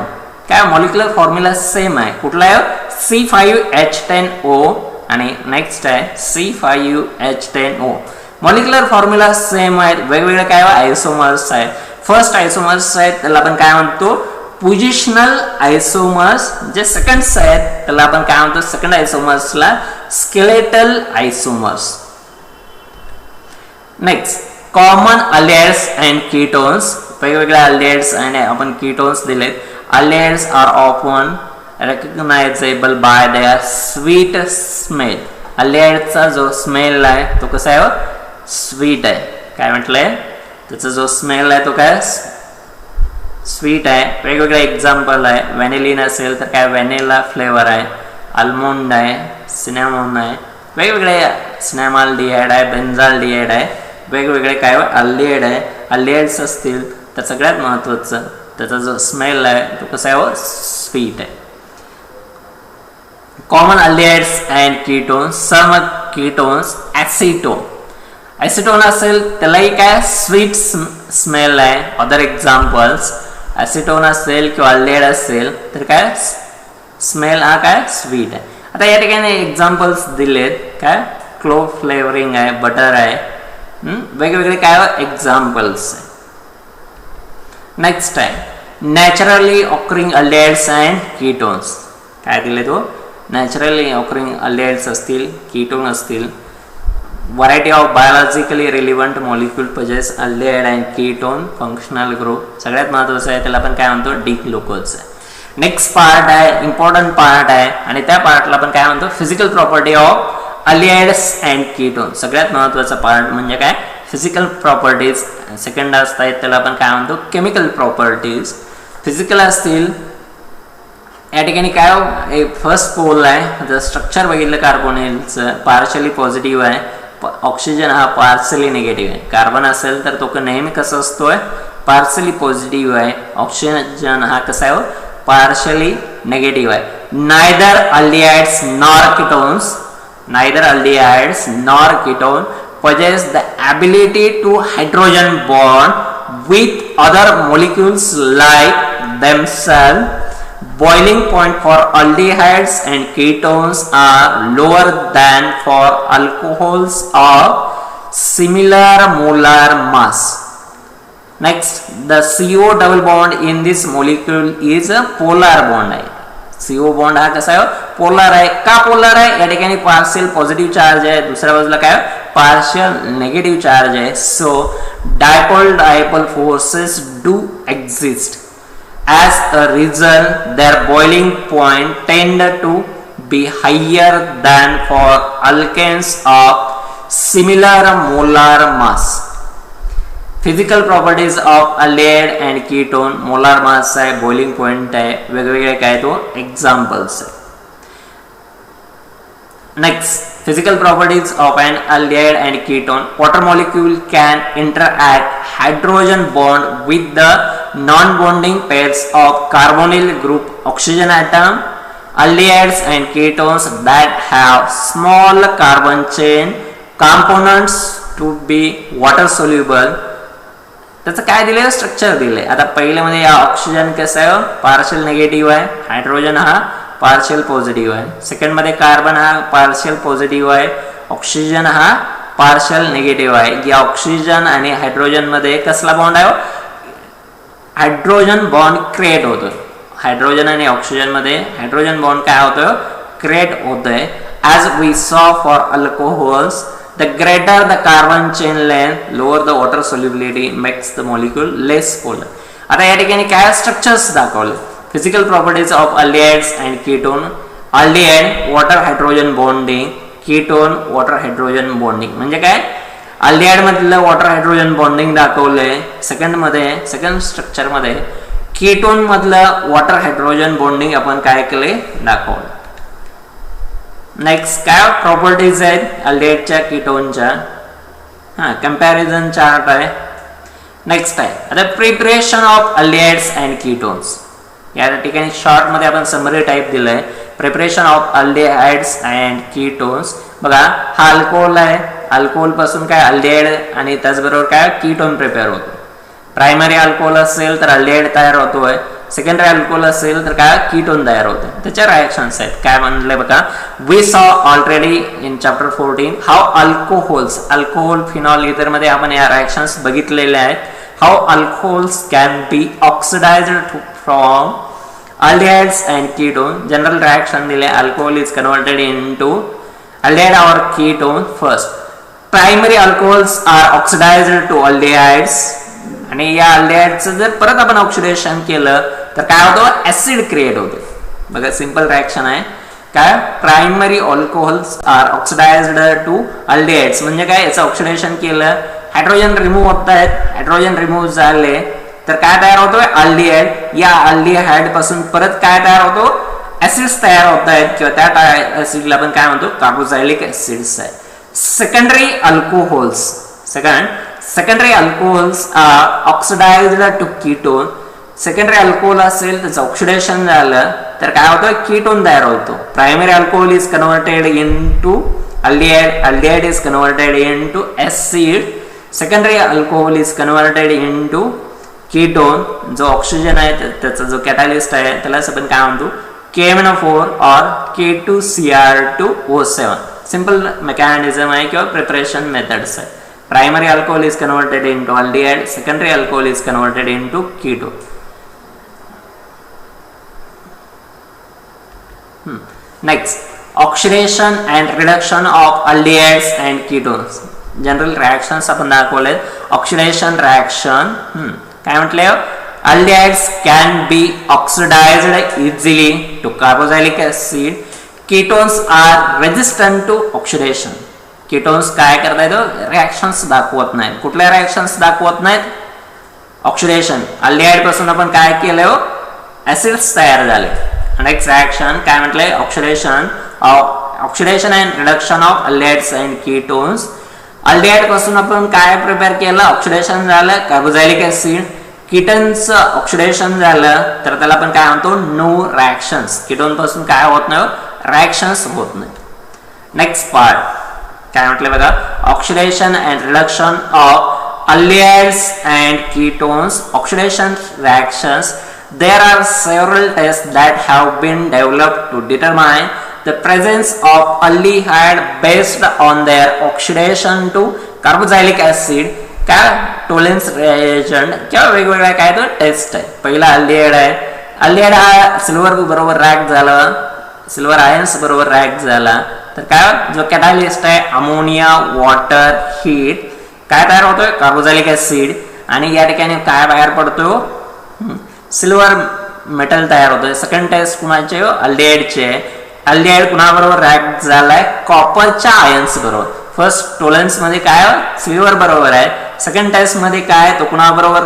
काय, मॉलिक्युलर फॉर्म्युला सेम आहे. कुठला आहे, C5H10O आणि नेक्स्ट आहे C5H10O. मॉलिक्युलर फॉर्म्युला सेम आहेत, वेगवेगळे काय आयसोमर्स आहेत. फर्स्ट आयसोमर्स आहेत त्याला आपण काय म्हणतो, पोझिशनल आयसोमर्स. जे सेकंड्स आहेत त्याला आपण काय म्हणतो, सेकंड आयसोमर्सला skeletal isomers. Next, common aldehydes and ketones. वेगवेगळ्या अल्डिहाइड्स आणि आपण कीटोन्स दिलेत. Aldehydes are often recognizable by their sweet smell. अल्डिहाइडचा जो स्मेल आहे तो कसा आहे, स्वीट आहे. काय म्हटलंय, त्याचा जो स्मेल आहे तो काय, स्वीट आहे. वेगवेगळे एक्झाम्पल आहे, व्हॅनिलिन असेल तर काय व्हॅनिला फ्लेवर आहे, आल्मोंड आहे, सिनेमॉन आहे, वेगवेगळे सिनेमाल्डिहाइड आहे, बेन्झाल्डिहाइड आहे, वेगवेगळे काय अल्डिहाइड आहे. अल्डिहाइड्स असतील तर सगळ्यात महत्त्वाचं त्याचा जो स्मेल आहे तो कसा आहे, स्वीट आहे. Common aldehydes and ketones. Some ketones acetone. Acetone असेल त्यालाही काय स्वीट स्मेल आहे. अदर एक्झाम्पल्स, ॲसिटोन असेल किंवा अल्डिहाइड असेल तर काय स्मेल हा काय स्वीट आहे. आता या ठिकाणी एक्झाम्पल्स दिलेत. काय, क्लोव फ्लेवरिंग आहे, बटर आहे, वेगवेगळे काय एक्झाम्पल्स आहे. नेक्स्ट आहे naturally occurring aldehydes and ketones. काय दिले तो, नॅचरली ऑकरिंग अल्डिहाइड्स असतील, कीटोन असतील. Variety of biologically relevant molecule possess aldehyde and ketone functional group. सगळ्यात महत्त्वाचं आहे त्याला आपण काय म्हणतो, डिग्लुकोज आहे. नेक्स्ट पार्ट आहे, इम्पॉर्टंट पार्ट आहे आणि त्या पार्टला आपण काय म्हणतो, physical property of aldehydes and ketone. सगळ्यात महत्त्वाचा पार्ट म्हणजे काय, फिजिकल प्रॉपर्टीज. सेकंड असतात त्याला आपण काय म्हणतो, केमिकल प्रॉपर्टीज. फिजिकल असतील या ठिकाणी काय, फर्स्ट पोल आहे, जर स्ट्रक्चर बघितलं कार्बोनिलचं पार्शली पॉझिटिव्ह आहे, ऑक्सिजन हा पार्शली निगेटिव्ह आहे. कार्बन असेल तर तो नेहमी कसं असतोय, पार्शली पॉझिटिव्ह आहे. ऑक्सिजन हा कसा आहे, पार्शली निगेटिव्ह आहे. Neither aldehydes nor ketones, neither aldehydes nor ketone possess the ability to hydrogen bond with other molecules like themselves. Boiling point for aldehydes and ketones are lower than for alcohols of similar molar mass. Next, the CO double bond in this molecule is a polar bond. CO bond हा कसा आहे, पोलर आहे. का पोलर आहे, या ठिकाणी पार्शियल पॉझिटिव्ह चार्ज आहे, दुसऱ्या बाजूला काय पार्शियल नेगेटिव्ह चार्ज आहे. So dipole dipole forces do exist. As a result, their boiling point tend to be higher than for alkanes of similar molar mass. Physical properties of aldehyde and ketone. Molar mass आहे, बॉइलिंग पॉइंट आहे, वेगवेगळे काय तो एक्झाम्पल्स आहे. Next, physical properties of an aldehyde and ketone. Water molecule can interact hydrogen bond with the non-bonding pairs of carbonyl group oxygen atom. Aldehydes and ketones that have small carbon chain components to be water soluble. त्याचं काय दिले स्ट्रक्चर दिले. आता पहिले मध्ये या ऑक्सिजन कसं आहे पार्शियल निगेटिव्ह आहे, हायड्रोजन हा पार्शियल पॉझिटिव्ह आहे. सेकंड मध्ये कार्बन हा पार्शियल पॉझिटिव्ह आहे, ऑक्सिजन हा पार्शियल निगेटिव्ह आहे. या ऑक्सिजन आणि हायड्रोजन मध्ये कसला बॉन्ड आहे, हायड्रोजन बॉन्ड क्रिएट होतो. हायड्रोजन आणि ऑक्सिजन मध्ये हायड्रोजन बॉन्ड काय होतं क्रिएट होतोय. As we saw for alcohols, the greater the carbon chain length, lower the water solubility, makes the molecule less polar. आता या ठिकाणी काय स्ट्रक्चर्स दाखवले. Physical properties of aldehydes and ketone. Aldehyde water hydrogen bonding, ketone water hydrogen bonding. म्हणजे काय अल्डिहाइड मधलं वॉटर हायड्रोजन बॉन्डिंग दाखवलंय. सेकंड स्ट्रक्चर मध्ये कीटोन मधलं वॉटर हायड्रोजन बॉन्डिंग आपण काय केले दाखवलं. नेक्स्ट काय प्रॉपर्टीज आहेत अल्डिहाइडच्या कीटोनच्या, कंपॅरिझन चार्ट आहे. नेक्स्ट आहे आता preparation of aldehydes and ketones. या ठिकाणी शॉर्ट मध्ये आपण समरी टाइप दिलंय. Preparation of aldehydes and ketones. बघा हा अल्कोहोल आहे, अल्कोहोल पासून काय अल्डिहाइड आणि त्याचबरोबर काय कीटोन प्रिपेअर होतो. प्रायमरी अल्कोहोल असेल तर अल्डिहाइड तयार होतोय, सेकंडरी अल्कोहोल असेल तर काय कीटोन तयार होते. त्याच्या रिएक्शन्स आहेत काय म्हणले बघा. वी सॉ already in chapter 14 how alcohols, alcohol phenol इथर मध्ये आपण या रिएक्शन्स बघितलेल्या आहेत. How alcohols can be oxidised from aldehydes and ketone. General reaction दिले. Alcohol is converted into aldehyde or ketone first. Primary alcohols are oxidized to aldehydes. आणि या अल्डिहाइडचं जर परत आपण ऑक्सिडेशन केलं तर काय होतं ऍसिड क्रिएट होतो. बघा सिंपल रिएक्शन आहे काय. Primary alcohols are oxidized to aldehydes. म्हणजे काय याचं ऑक्सिडेशन केलं, हायड्रोजन रिमूव्ह होत आहेत, हायड्रोजन रिमूव्ह झाले तर काय तयार होतोय अल्डिहाइड. या अल्डिहाइड पासून परत काय तयार होतो ऍसिड्स तयार होत आहेत किंवा त्या ऍसिडला आपण काय म्हणतो कार्बोक्सिलिक ऍसिड्स आहे. Secondary alcohols, secondary alcohols are oxidized to ketone. Secondary alcohol असेल त्याचं ऑक्सिडेशन झालं तर काय होतं कीटोन तयार होतो. Primary alcohol is converted into aldehyde, aldehyde is converted into acid. Secondary alcohol is converted into ketone. जो ऑक्सिजन आहे त्याचा जो कॅटॅलिस्ट आहे त्यालाच आपण काय म्हणतो KMnO4 और K2Cr2O7. सिंपल मेकॅनिझम आहे किंवा प्रिपरेशन मेथड्स आहे. Primary alcohol is converted into aldehyde, secondary alcohol is converted into ketone. Next oxidation and reduction of aldehydes and ketones. General reactions आपण दाखवलेत. ऑक्सिडेशन रिएक्शन काय म्हटले aldehydes can be oxidized easily to carboxylic acid. Ketones are resistant to oxidation. Ketones काय करतायत रिएक्शन्स दाखवत नाहीत. कुठल्या रिएक्शन्स दाखवत नाहीत ऑक्सिडेशन. अल्डिहाइड पासून आपण काय केलं ऍसिड्स तयार झाले. नेक्स्ट रिएक्शन काय म्हटलंय oxidation and reduction of aldehydes and ketones. Aldehyde पासून आपण काय प्रिपेअर केलं ऑक्सिडेशन झालं कार्बोक्सिलिक ऍसिड. कीटोनचं ऑक्सिडेशन झालं तर त्याला आपण काय म्हणतो नो रिएक्शन्स. कीटोन पासून काय होत नाही रिएक्शन्स होत नाही. नेक्स्ट पार्ट काय म्हटलं बघा oxidation and reduction of aldehydes and ketones. Oxidation reactions. There are several tests that have been developed to determine the presence of aldehyde based on their oxidation to carboxylic acid. काय टोलेन्स रिएजंट किंवा वेगवेगळ्या काय तो टेस्ट आहे. पहिला अल्डिहाइड आहे. अल्डिहाइड हा सिल्वर बरोबर रॅक झाला, सिल्वर आयन्स बरोबर रॅक झाला तर काय जो कॅटॅलिस्ट आहे अमोनिया वॉटर हीट काय तयार होतोय कार्बोक्सिलिक ऍसिड. आणि या ठिकाणी काय बाहेर पडतो सिल्वर मेटल तयार होतोय. सेकंड टेस्ट कुणाचे अल्डिहाइडचे. अल्डिहाइड कुणाबरोबर रॅक झालाय कॉपरच्या आयन्स बरोबर. फर्स्ट टोलेन्स मध्ये काय सिल्वर बरोबर आहे. सेकंड टेस्ट मध्ये काय तो कुणाबरोबर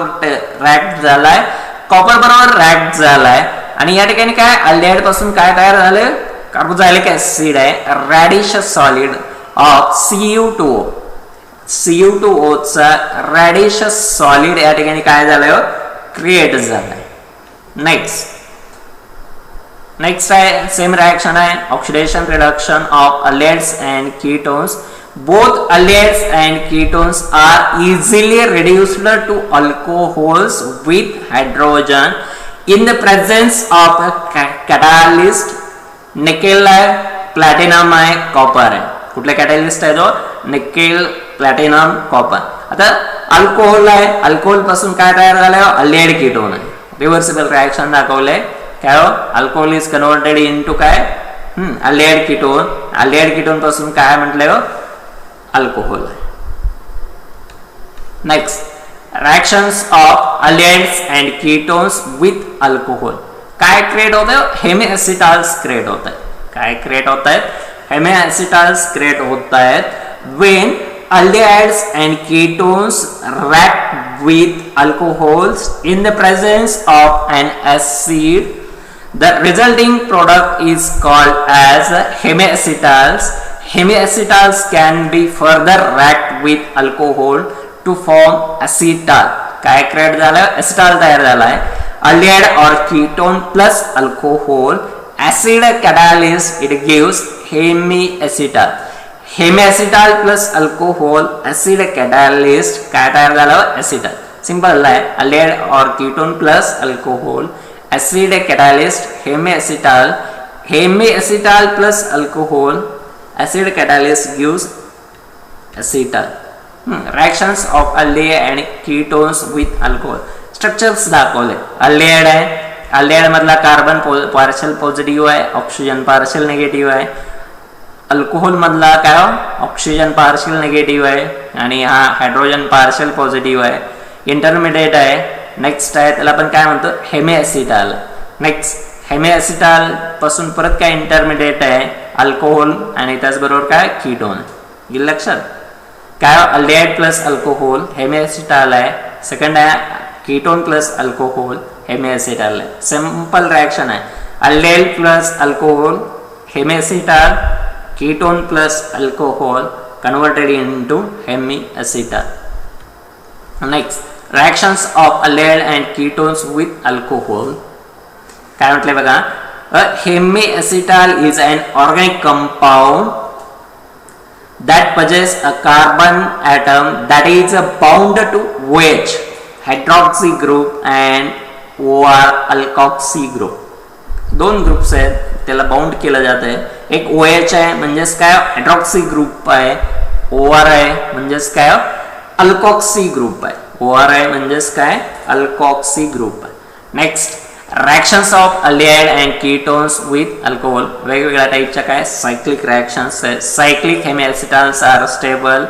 रॅक झालाय कॉपर बरोबर रॅक झालाय. आणि या ठिकाणी काय अल्डिहाइड पासून काय तयार झाले कार्बोक्झिलिक ऍसिड आहे रॅडिशस सॉलिड ऑफ Cu2O. Cu2O चा रॅडिशस सॉलिड या ठिकाणी काय झालंय क्रिएट झालाय. नेक्स्ट आहे सेम रिएक्शन आहे oxidation reduction of aldehydes and ketones. Both aldehydes and ketones are easily reduced to alcohols with hydrogen in the presence of a catalyst. Nickel आहे, प्लॅटिनम आहे, कॉपर आहे. कुठले कॅटलिस्ट आहे तो निकेल प्लॅटिनम कॉपर. आता अल्कोहोल आहे, अल्कोहोल पासून काय तयार झालंय अल्डिहाइड कीटोन आहे. रिव्हर्सिबल रिएक्शन दाखवले काय हो अल्कोहोल इज कन्वर्टेड इनटू काय अल्डिहाइड कीटोन. अल्डिहाइड कीटोन पासून काय म्हटलंय हो alcohol. Next reactions of aldehydes and ketones with alcohol. काय क्रिएट होत आहे हेमिएसिटाल्स क्रिएट होत आहेत. काय क्रिएट होत आहेत हेमिएसिटाल्स क्रिएट होत आहेत when aldehydes and ketones react with alcohols in the presence of an acid. The resulting product is called as hemiacetals. Hemiacetals can be further react with alcohol to form acetal. काय क्रिएट झालं acetal तयार झालाय aldehyde or ketone plus alcohol acid catalyst it gives hemiacetal. Hemiacetal plus alcohol acid catalyst काय तयार झालं acetal. सिंपल आहे aldehyde or ketone plus alcohol acid catalyst hemiacetal. Hemiacetal plus alcohol acid catalyst gives acetal. Reactions of aldehyde and ketones with alcohol. Structures दाखवले. अल्डिहाइड आहे, अल्डिहाइड मधला कार्बन पार्शियल पॉझिटिव्ह आहे, ऑक्सिजन पार्शियल निगेटिव्ह आहे. अल्कोहोल मधला काय ऑक्सिजन पार्शियल निगेटिव्ह आहे आणि हा हायड्रोजन पार्शियल पॉझिटिव्ह आहे. इंटरमिडिएट आहे. नेक्स्ट आहे त्याला आपण काय म्हणतो हेमिएसिटाल. नेक्स्ट हेमिएसिटाल पासून परत काय इंटरमिडिएट आहे अल्कोहोल आणि त्याचबरोबर काय कीटोन. गेलं लक्षात काय अल्डिहाइड प्लस अल्कोहोल हेमिएसिटाल आहे. सेकंड आहे कीटोन प्लस अल्कोहोल हेमिएसिटाल आहे. सिंपल रिएक्शन आहे aldehyde plus alcohol hemiacetal ketone plus alcohol converted into hemiacetal. Next reactions of aldehyde and ketones with alcohol. काय म्हटले बघा a hemiacetal is an organic compound that possesses a carbon atom that is bound to OH hydroxy group and OR alkoxy group. दोन ग्रुप्स आहेत त्याला बाउंड केलं जात आहे. एक OH आहे म्हणजेच काय हायड्रॉक्सी ग्रुप आहे. OR आहे म्हणजेच काय अल्कॉक्सी ग्रुप आहे. OR आहे म्हणजेच काय अल्कॉक्सी ग्रुप आहे. Next reactions of aldehyde and ketones with alcohol. वेगवेगळ्या टाईपच्या काय सायक्लिक रिएक्शन्स आहेत. Cyclic hemiacetals are stable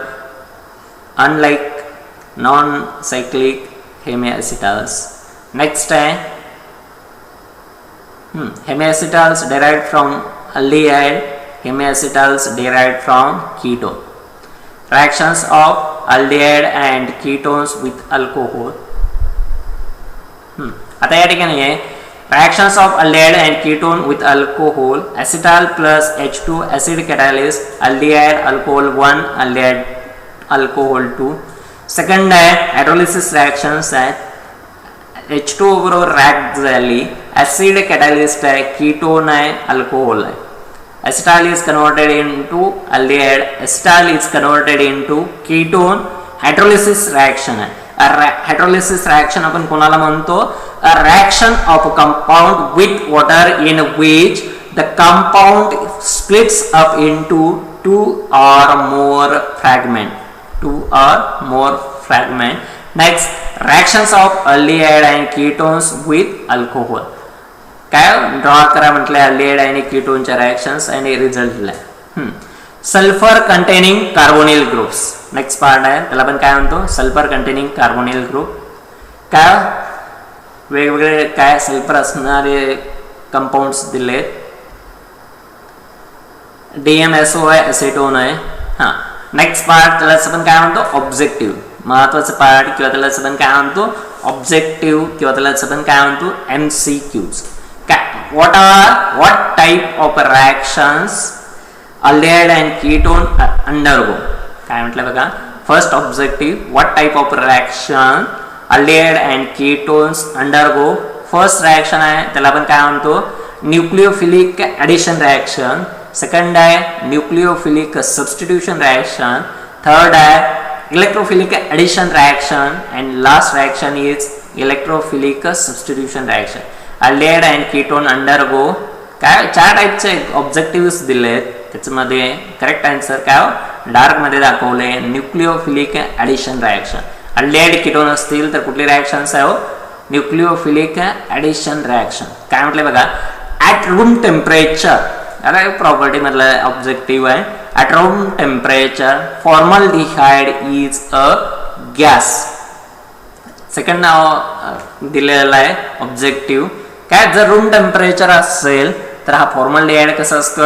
unlike non cyclic hemiacetals. Next आहे hemiacetals derived from aldehyde, hemiacetals derived from ketone. Reactions of aldehyde and ketones with alcohol. आता या ठिकाणी आहे reactions of aldehyde and ketone with alcohol. Acetal plus H2 acid catalyst aldehyde alcohol 1 aldehyde alcohol 2. Second आहे हायड्रोलिसिस रिएक्शन्स आहेत. H2O बरोबर रिएक्ट झाली ऍसिड कॅटलिस्ट आहे कीटोन आहे अल्कोहोल आहे. Acetal is converted into aldehyde. Acetal is converted into ketone. Hydrolysis reaction आहे. हायड्रोलिसिस रिएक्शन आपण कोणाला म्हणतो a reaction of a compound with water in which the compound splits up into two or more fragment. Next reactions of aldehyde and ketones with alcohol. काय ड्रॉ करा म्हटले aldehyde आणि कीटोनच्या रिएक्शन्स आणि रिझल्टला sulphur containing carbonyl groups. Next part आहे त्याला आपण काय म्हणतो सल्फर कंटेनिंग कार्बोनिल ग्रुप. काय वेगवेगळे काय सल्फर असणारे कंपाऊंड्स दिलेत. DMSO आहे एसिटोन आहे. हां नेक्स्ट पार्ट त्याला आपण काय म्हणतो ऑब्जेक्टिव्ह महत्वाचं पार्ट किंवा त्याला आपण काय म्हणतो ऑब्जेक्टिव्ह किंवा त्याला आपण काय म्हणतो MCQs. काय what type of reactions aldehyde and ketone undergo. काय म्हटलं बघा, first objective, what type of reaction aldehyde and ketones undergo. First reaction आहे त्याला आपण काय म्हणतो, न्यूक्लियोफिलिक ॲडिशन रिएक्शन. सेकंड आहे न्यूक्लियोफिलिक सबस्टिट्यूशन रिएक्शन. थर्ड आहे electrophilic addition reaction. And last reaction is electrophilic substitution reaction. Aldehyde and ketone undergo काय 4 टाईपचे ऑब्जेक्टिव्ह दिलेत. त्याच्यामध्ये करेक्ट आन्सर काय डार्क मध्ये दाखवले, nucleophilic addition reaction. Aldehyde ketone असतील तर कुठली रिएक्शन्स आहे, न्यूक्लियोफिलिक ॲडिशन रिएक्शन. काय म्हटले बघा, ॲट रूम टेम्परेचर, आता प्रॉपर्टी मधला ऑब्जेक्टिव्ह आहे. At room temperature formaldehyde is a gas. Second नाव दिलेलं आहे ऑब्जेक्टिव्ह. काय, जर रूम टेम्परेचर असेल तर हा फॉर्मल्डिहाइड कसा असतो,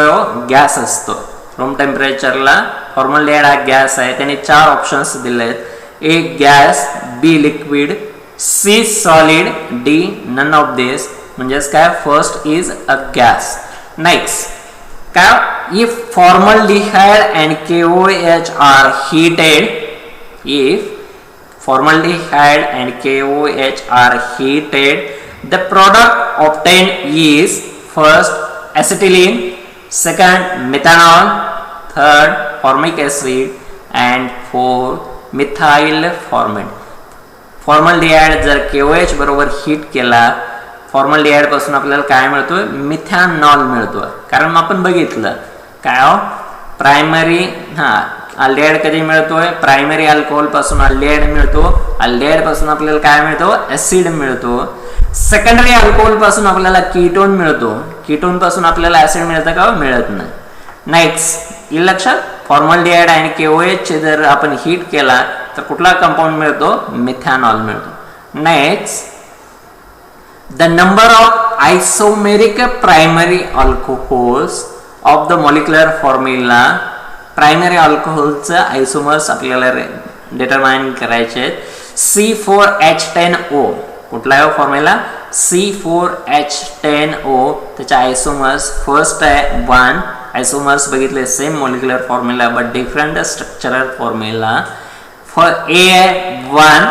गॅस असतो. रूम टेम्परेचरला फॉर्मल्डिहाइड हा गॅस आहे. त्याने 4 ऑप्शन्स दिले आहेत. A gas, B liquid, C solid, D none of this. म्हणजेच काय, first is a gas. Next काय, if formaldehyde and KOH are heated, if formaldehyde and KOH are heated, the product obtained is first acetylene, second methanol, third formic acid, and fourth methyl formate. Formaldehyde जर KOH बरोबर हीट केला, फॉर्मल्डिहाइड पासून आपल्याला काय मिळतोय, मिथॅनॉल मिळतोय. कारण आपण बघितलं काय, प्रायमरी अल्डिहाइड कधी मिळतोय, प्रायमरी अल्कोहोल पासून अल्डिहाइड मिळतो. अल्डिहाइड पासून आपल्याला काय मिळतो, ऍसिड मिळतो. सेकंडरी अल्कोहोल पासून आपल्याला कीटोन मिळतो. कीटोन पासून आपल्याला ऍसिड मिळतं का, मिळत नाही. नेक्स्ट येईल लक्षात, फॉर्मल्डिहाइड आणि KOH जर आपण हीट केला तर कुठला कंपाऊंड मिळतो, मिथॅनॉल मिळतो. Next, the number of isomeric primary alcohols of the molecular formula. Primary अल्कोहोलचं आयसोमर्स आपल्याला डिटरमाइन करायचे. C4H10O कुठला आहे फॉर्म्युला, C4H10O. त्याच्या आयसोमर्स फर्स्ट आहे 1. आयसोमर्स बघितले same molecular formula but different structural formula. A आहे 1,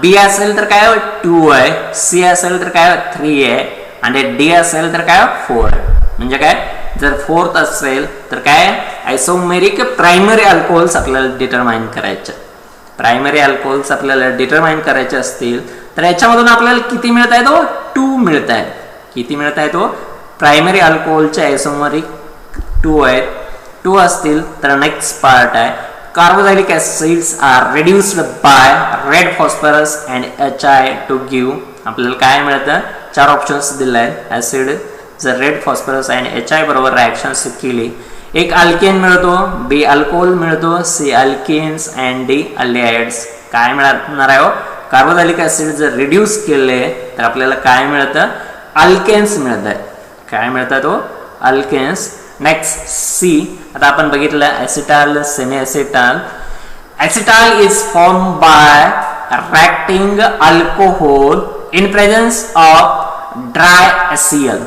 B असेल तर काय 2 आहे, C असेल तर काय 3 आहे, आणि D असेल तर काय 4 आहे. म्हणजे काय, जर 4th असेल तर काय, आयसोमेरिक प्रायमरी अल्कोहोल्स आपल्याला डिटरमाइन करायचे. प्रायमरी अल्कोहोल्स आपल्याला डिटरमाइन करायचे असतील तर याच्यामधून आपल्याला किती मिळत आहे, तो 2 मिळत आहे. किती मिळत आहे, तो प्रायमरी अल्कोहोलचे आयसोमेरिक 2 आहेत. 2 असतील तर नेक्स्ट पार्ट आहे, carboxylic acids are reduced by red phosphorus and HI to give. आपल्याला काय मिळतं, 4 ऑप्शन्स दिले आहेत. ऍसिड जर रेड फॉस्फरस आणि HI बरोबर रिएक्शन्स केली, एक अल्केन मिळतो, बी अल्कोहोल मिळतो, C alkenes and D aldehydes. काय मिळणार आहे, कार्बोक्सिलिक ऍसिड जर रिड्यूस केले तर आपल्याला काय मिळतं, अल्केन्स मिळत आहे. काय मिळतं, तो अल्केन्स. नेक्स्ट सी, आता आपण बघितलं acetal, semi acetal. Acetal is form by reacting alcohol in presence of dry HCl.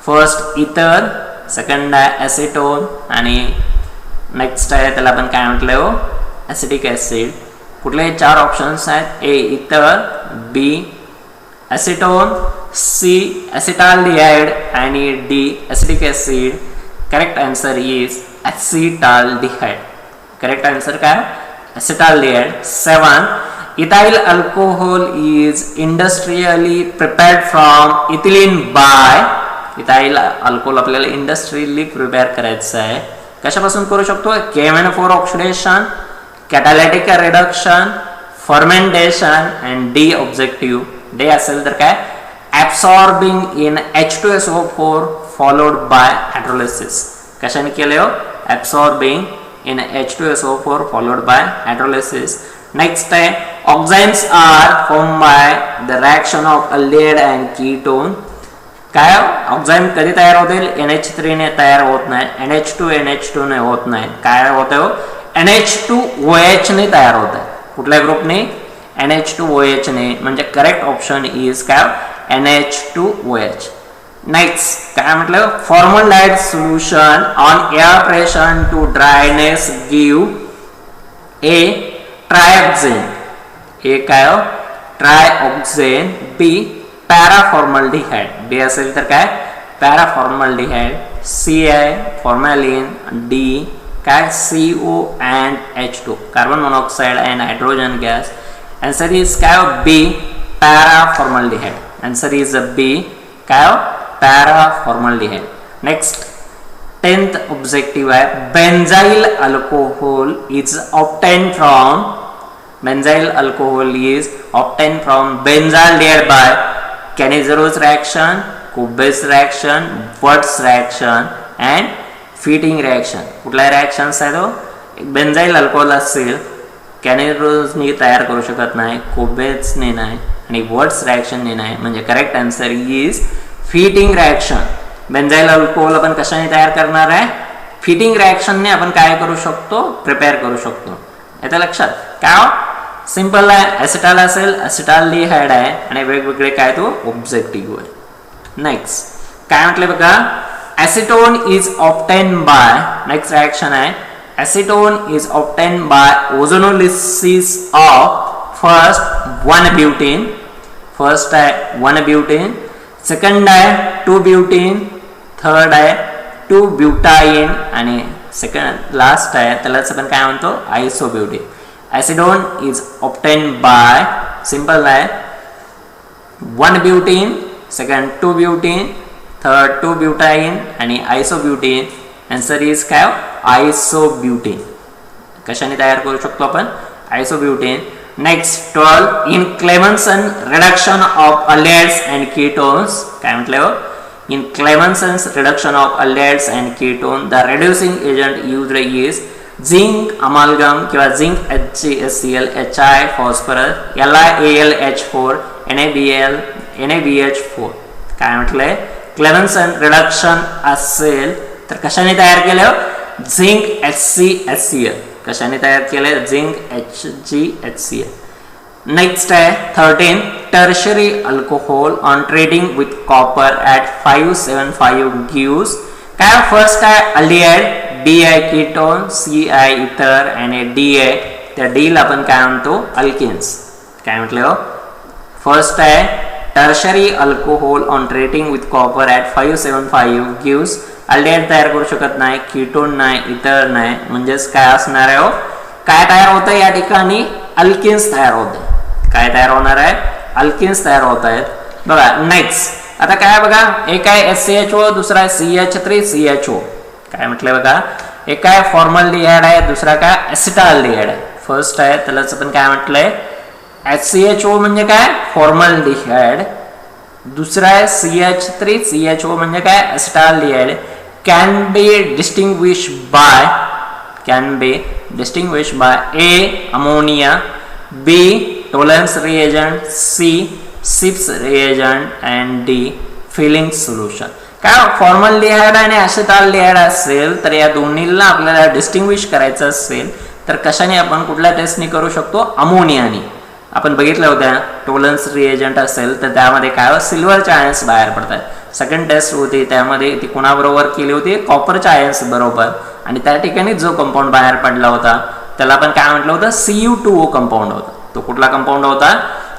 First ether, second आहे ऍसिटोन, आणि नेक्स्ट आहे त्याला आपण काय म्हटलं, ऍसिटिक ऍसिड. कुठले 4 ऑप्शन्स आहेत, ए इथर, बी ऍसिटोन, सी ऍसिटाल्डिहाइड आणि D acetic acid. Correct answer is acetaldehyde. Correct answer काय, acetaldehyde. 7, ethyl alcohol is industrially prepared from ethylene by. Ethyl alcohol आपल्याला इंडस्ट्रियली प्रिपेअर करायचं आहे. कशापासून करू शकतो, KMnO4 oxidation, catalytic reduction, fermentation, and D objective. D असेल तर काय, absorbing in H2SO4 followed by hydrolysis. कशाने केले हो, absorbing in H2SO4 followed by hydrolysis. Next आहे oximes are form by the reaction of aldehyde and ketone. काय, ऑक्झाइम कधी तयार होतील, NH3 ने तयार होत नाही, NH2 ने होत नाही. काय होत आहे, NH2OH ने तयार होत आहे. कुठल्या ग्रुपने, NH2OH ने. म्हणजे करेक्ट ऑप्शन इज काय, NH2OH. नेक्स्ट काय म्हटलं, formaldehyde solution on air pressure to dryness give A trioxane, A काय ट्रायऑक्सेन, बी पॅराफॉर्मल्डिहाइड, बी असेल तर काय पॅराफॉर्मल्डिहाइड, सी आहे फॉर्मॅलिन, डी काय CO and H2 carbon monoxide and hydrogen gas. Answer is काय बी पॅराफॉर्मल्डिहाइड. आन्सर इज बी काय पॅराफॉर्मल्डिहाइड. नेक्स्ट 10th ऑब्जेक्टिव्ह आहे, benzyl alcohol is obtain from, benzyl alcohol is obtain from benzaldehyde by Cannizzaro's reaction, Kolbe's reaction, Wurtz reaction and Fittig reaction. कुठल्या रिएक्शन्स आहे तो, बेंझाइल अल्कोहोल असेल कॅनिझरोसने तयार करू शकत नाही, कुबेसने नाही आणि वर्ट्स रिएक्शनने नाही, म्हणजे correct answer is Fittig reaction. Benzyl alcohol आपण कशाने तयार करणार आहे, फीटिंग रिएक्शनने आपण काय करू शकतो, प्रिपेअर करू शकतो. येतं लक्षात. काय सिंपल आहे, ॲसिटाल असेल ॲसिटाल्डिहाइड आहे आणि वेगवेगळे काय तो ऑब्जेक्टिव्ह आहे. नेक्स्ट काय म्हटले बघा, acetone is obtained by, next reaction है, acetone is obtained by ozonolysis of first 1-butene, first है 1-butene, second है 2-butene, third है 2-butadiene आणि second last है त्यालाच आपण काय म्हणतो isobutene. Acetone is obtained by simple है 1-butene, second 2-butene, third 2-butadiene आणि isobutene. आन्सर इज काय isobutene. कशाने तयार करू शकतो आपण isobutene. Next 12 in Clemmensen reduction of aldehydes and ketones, काय म्हटलं, in Clemmensen's reduction of aldehydes and ketone the reducing agent used is zinc amalgam किंवा zinc HgScl, HI phosphorus, LiAlH4, NaBH4. काय म्हटलंय, क्लेमन्सन रिडक्शन असेल तर कशाने तयार केलं, झिंक HcHCl, कशाने तयार केलं, झिंक HgHCl. नेक्स्ट आहे 13 tertiary alcohol on trading with copper at 575 gives काय, फर्स्ट आहे अल्डिहाइड, बी आहे कीटोन, सी आहे इथर आणि डी आहे, त्या डी ला आपण काय म्हणतो अल्केन्स. काय म्हटलं, फर्स्ट आहे tertiary alcohol on trading with copper at 575 gives, aldehyde तयार करू शकत नाही, कीटोन नाही, इतर नाही, म्हणजेच काय असणार आहे, काय तयार होतं या ठिकाणी, अल्केन्स तयार होते. काय तयार होणार आहे, अल्केन्स तयार होत आहेत. बघा नेक्स्ट आता काय बघा, एक आहे SCHO, दुसरा आहे CH3CHO. काय म्हटलंय बघा, एक आहे फॉर्मल्डिहाइड आहे, दुसरा काय ॲसिटाल्डिहाइड आहे. फर्स्ट आहे त्यालाच आपण काय म्हटलंय HCHO म्हणजे काय फॉर्मल्डिहाइड, दुसरा आहे CH3CHO म्हणजे काय acetaldehyde. Can be distinguish by A ammonia, B Tollens reagent, C Schiff's reagent and D Fehling solution. काय फॉर्मल्डिहाइड आणि ॲसिटाल्डिहाइड असेल तर या दोन्हीला आपल्याला डिस्टिंग्विश करायचं असेल तर कशाने आपण कुठल्या टेस्टने करू शकतो, अमोनियाने. आपण बघितलं होत्या टोलन्स रिएजंट असेल तर त्यामध्ये काय सिल्वरचे आयन्स बाहेर पडतात. सेकंड टेस्ट होती त्यामध्ये ती कोणाबरोबर केली होती, कॉपरच्या आयन्स बरोबर, आणि त्या ठिकाणी जो कंपाऊंड बाहेर पडला होता त्याला आपण काय म्हटलं होतं, Cu2O कंपाऊंड होता. तो कुठला कंपाऊंड होता,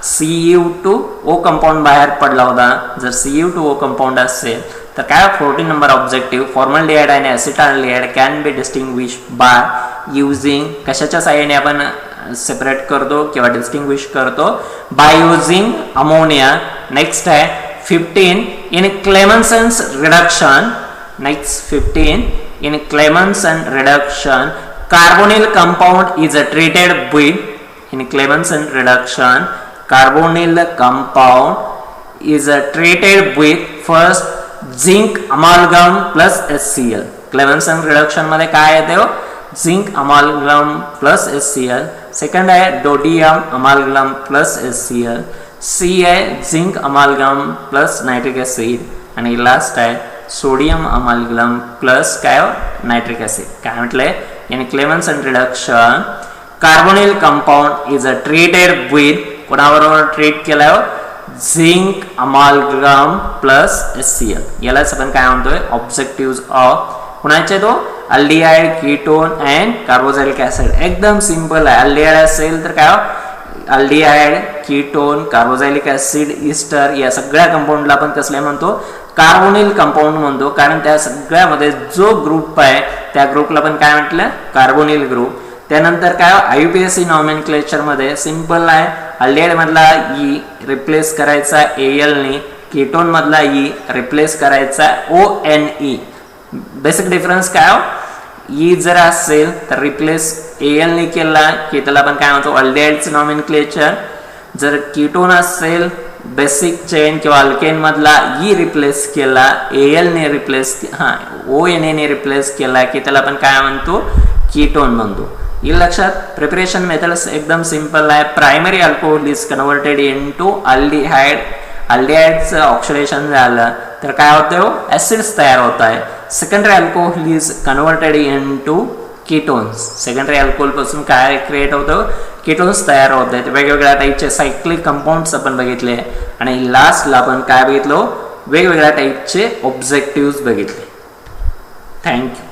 Cu2O कंपाऊंड बाहेर पडला होता. जर Cu2O कंपाऊंड असेल तर काय 14 नंबर ऑब्जेक्टिव्ह, फॉर्मल्डिहाइड आणि acetaldehyde can be distinguish by using, कशाच्या साहाय्याने आपण सेपरेट करतो किंवा डिस्टिंग्विश करतो, बाय युझिंग अमोनिया. नेक्स्ट आहे 15 in Clemmensen's reduction. Next 15 in Clemmensen reduction carbonyl compound is treated with, in Clemmensen reduction carbonyl compound is treated with first zinc amalgam plus HCl. Clemmensen reduction मध्ये काय येते हो, झिंक अमाल्गम प्लस HCl. सेकंड आहे डोडियम अमाल्गम प्लस HCl. सी आहे झिंक अमाल्गम प्लस नायट्रिक ॲसिड आणि लास्ट आहे सोडियम अमाल्गम प्लस काय नायट्रिक ॲसिड. काय म्हटलंय, in Clemmensen reduction carbonyl compound is treated with, कोणाबरोबर ट्रीट केलाय, झिंक अमालगम प्लस HCl, यालाच आपण काय म्हणतोय ऑब्जेक्टिव्ह ऑफ कुणाचे तो aldehyde, ketone and carboxylic acid. एकदम सिंपल आहे. अल्डिहाइड असेल तर काय aldehyde, ketone, carboxylic acid, ester या सगळ्या कंपाऊंडला आपण कसले म्हणतो कार्बोनिल कंपाऊंड म्हणतो, कारण त्या सगळ्यामध्ये जो ग्रुप आहे त्या ग्रुपला आपण काय म्हटलं कार्बोनिल ग्रुप. त्यानंतर काय IUPAC नॉमेनक्लेचर मध्ये सिंपल आहे. अल्डिहाइड मधला ई रिप्लेस करायचा AL ने, कीटोन मधला ई रिप्लेस करायचा ONE. बेसिक डिफरन्स काय ई जर असेल तर रिप्लेस AL ने केला की त्याला आपण काय म्हणतो अल्डिहाइडचं नॉमेनक्लेचर. जर कीटोन असेल बेसिक चेन किंवा अल्केन मधला ई रिप्लेस केला AL ने रिप्लेस ONA ने रिप्लेस केला की त्याला आपण काय म्हणतो कीटोन म्हणतो. हे लक्षात. प्रिपरेशन मेथड्स एकदम सिंपल आहे. Primary alcohol is converted into aldehyde. अल्डिहाइडचं ऑक्सिडेशन झालं तर काय होतं ऍसिड्स तयार होत आहे. Secondary alcohol is converted into ketones. Secondary alcohol पासून काय क्रिएट होतं कीटोन्स तयार होत आहेत. वेगवेगळ्या टाईपचे सायक्लिक कंपाऊंड्स आपण बघितले आणि लास्टला आपण काय बघितलो वेगवेगळ्या टाईपचे ऑब्जेक्टिव्ह बघितले. थँक्यू.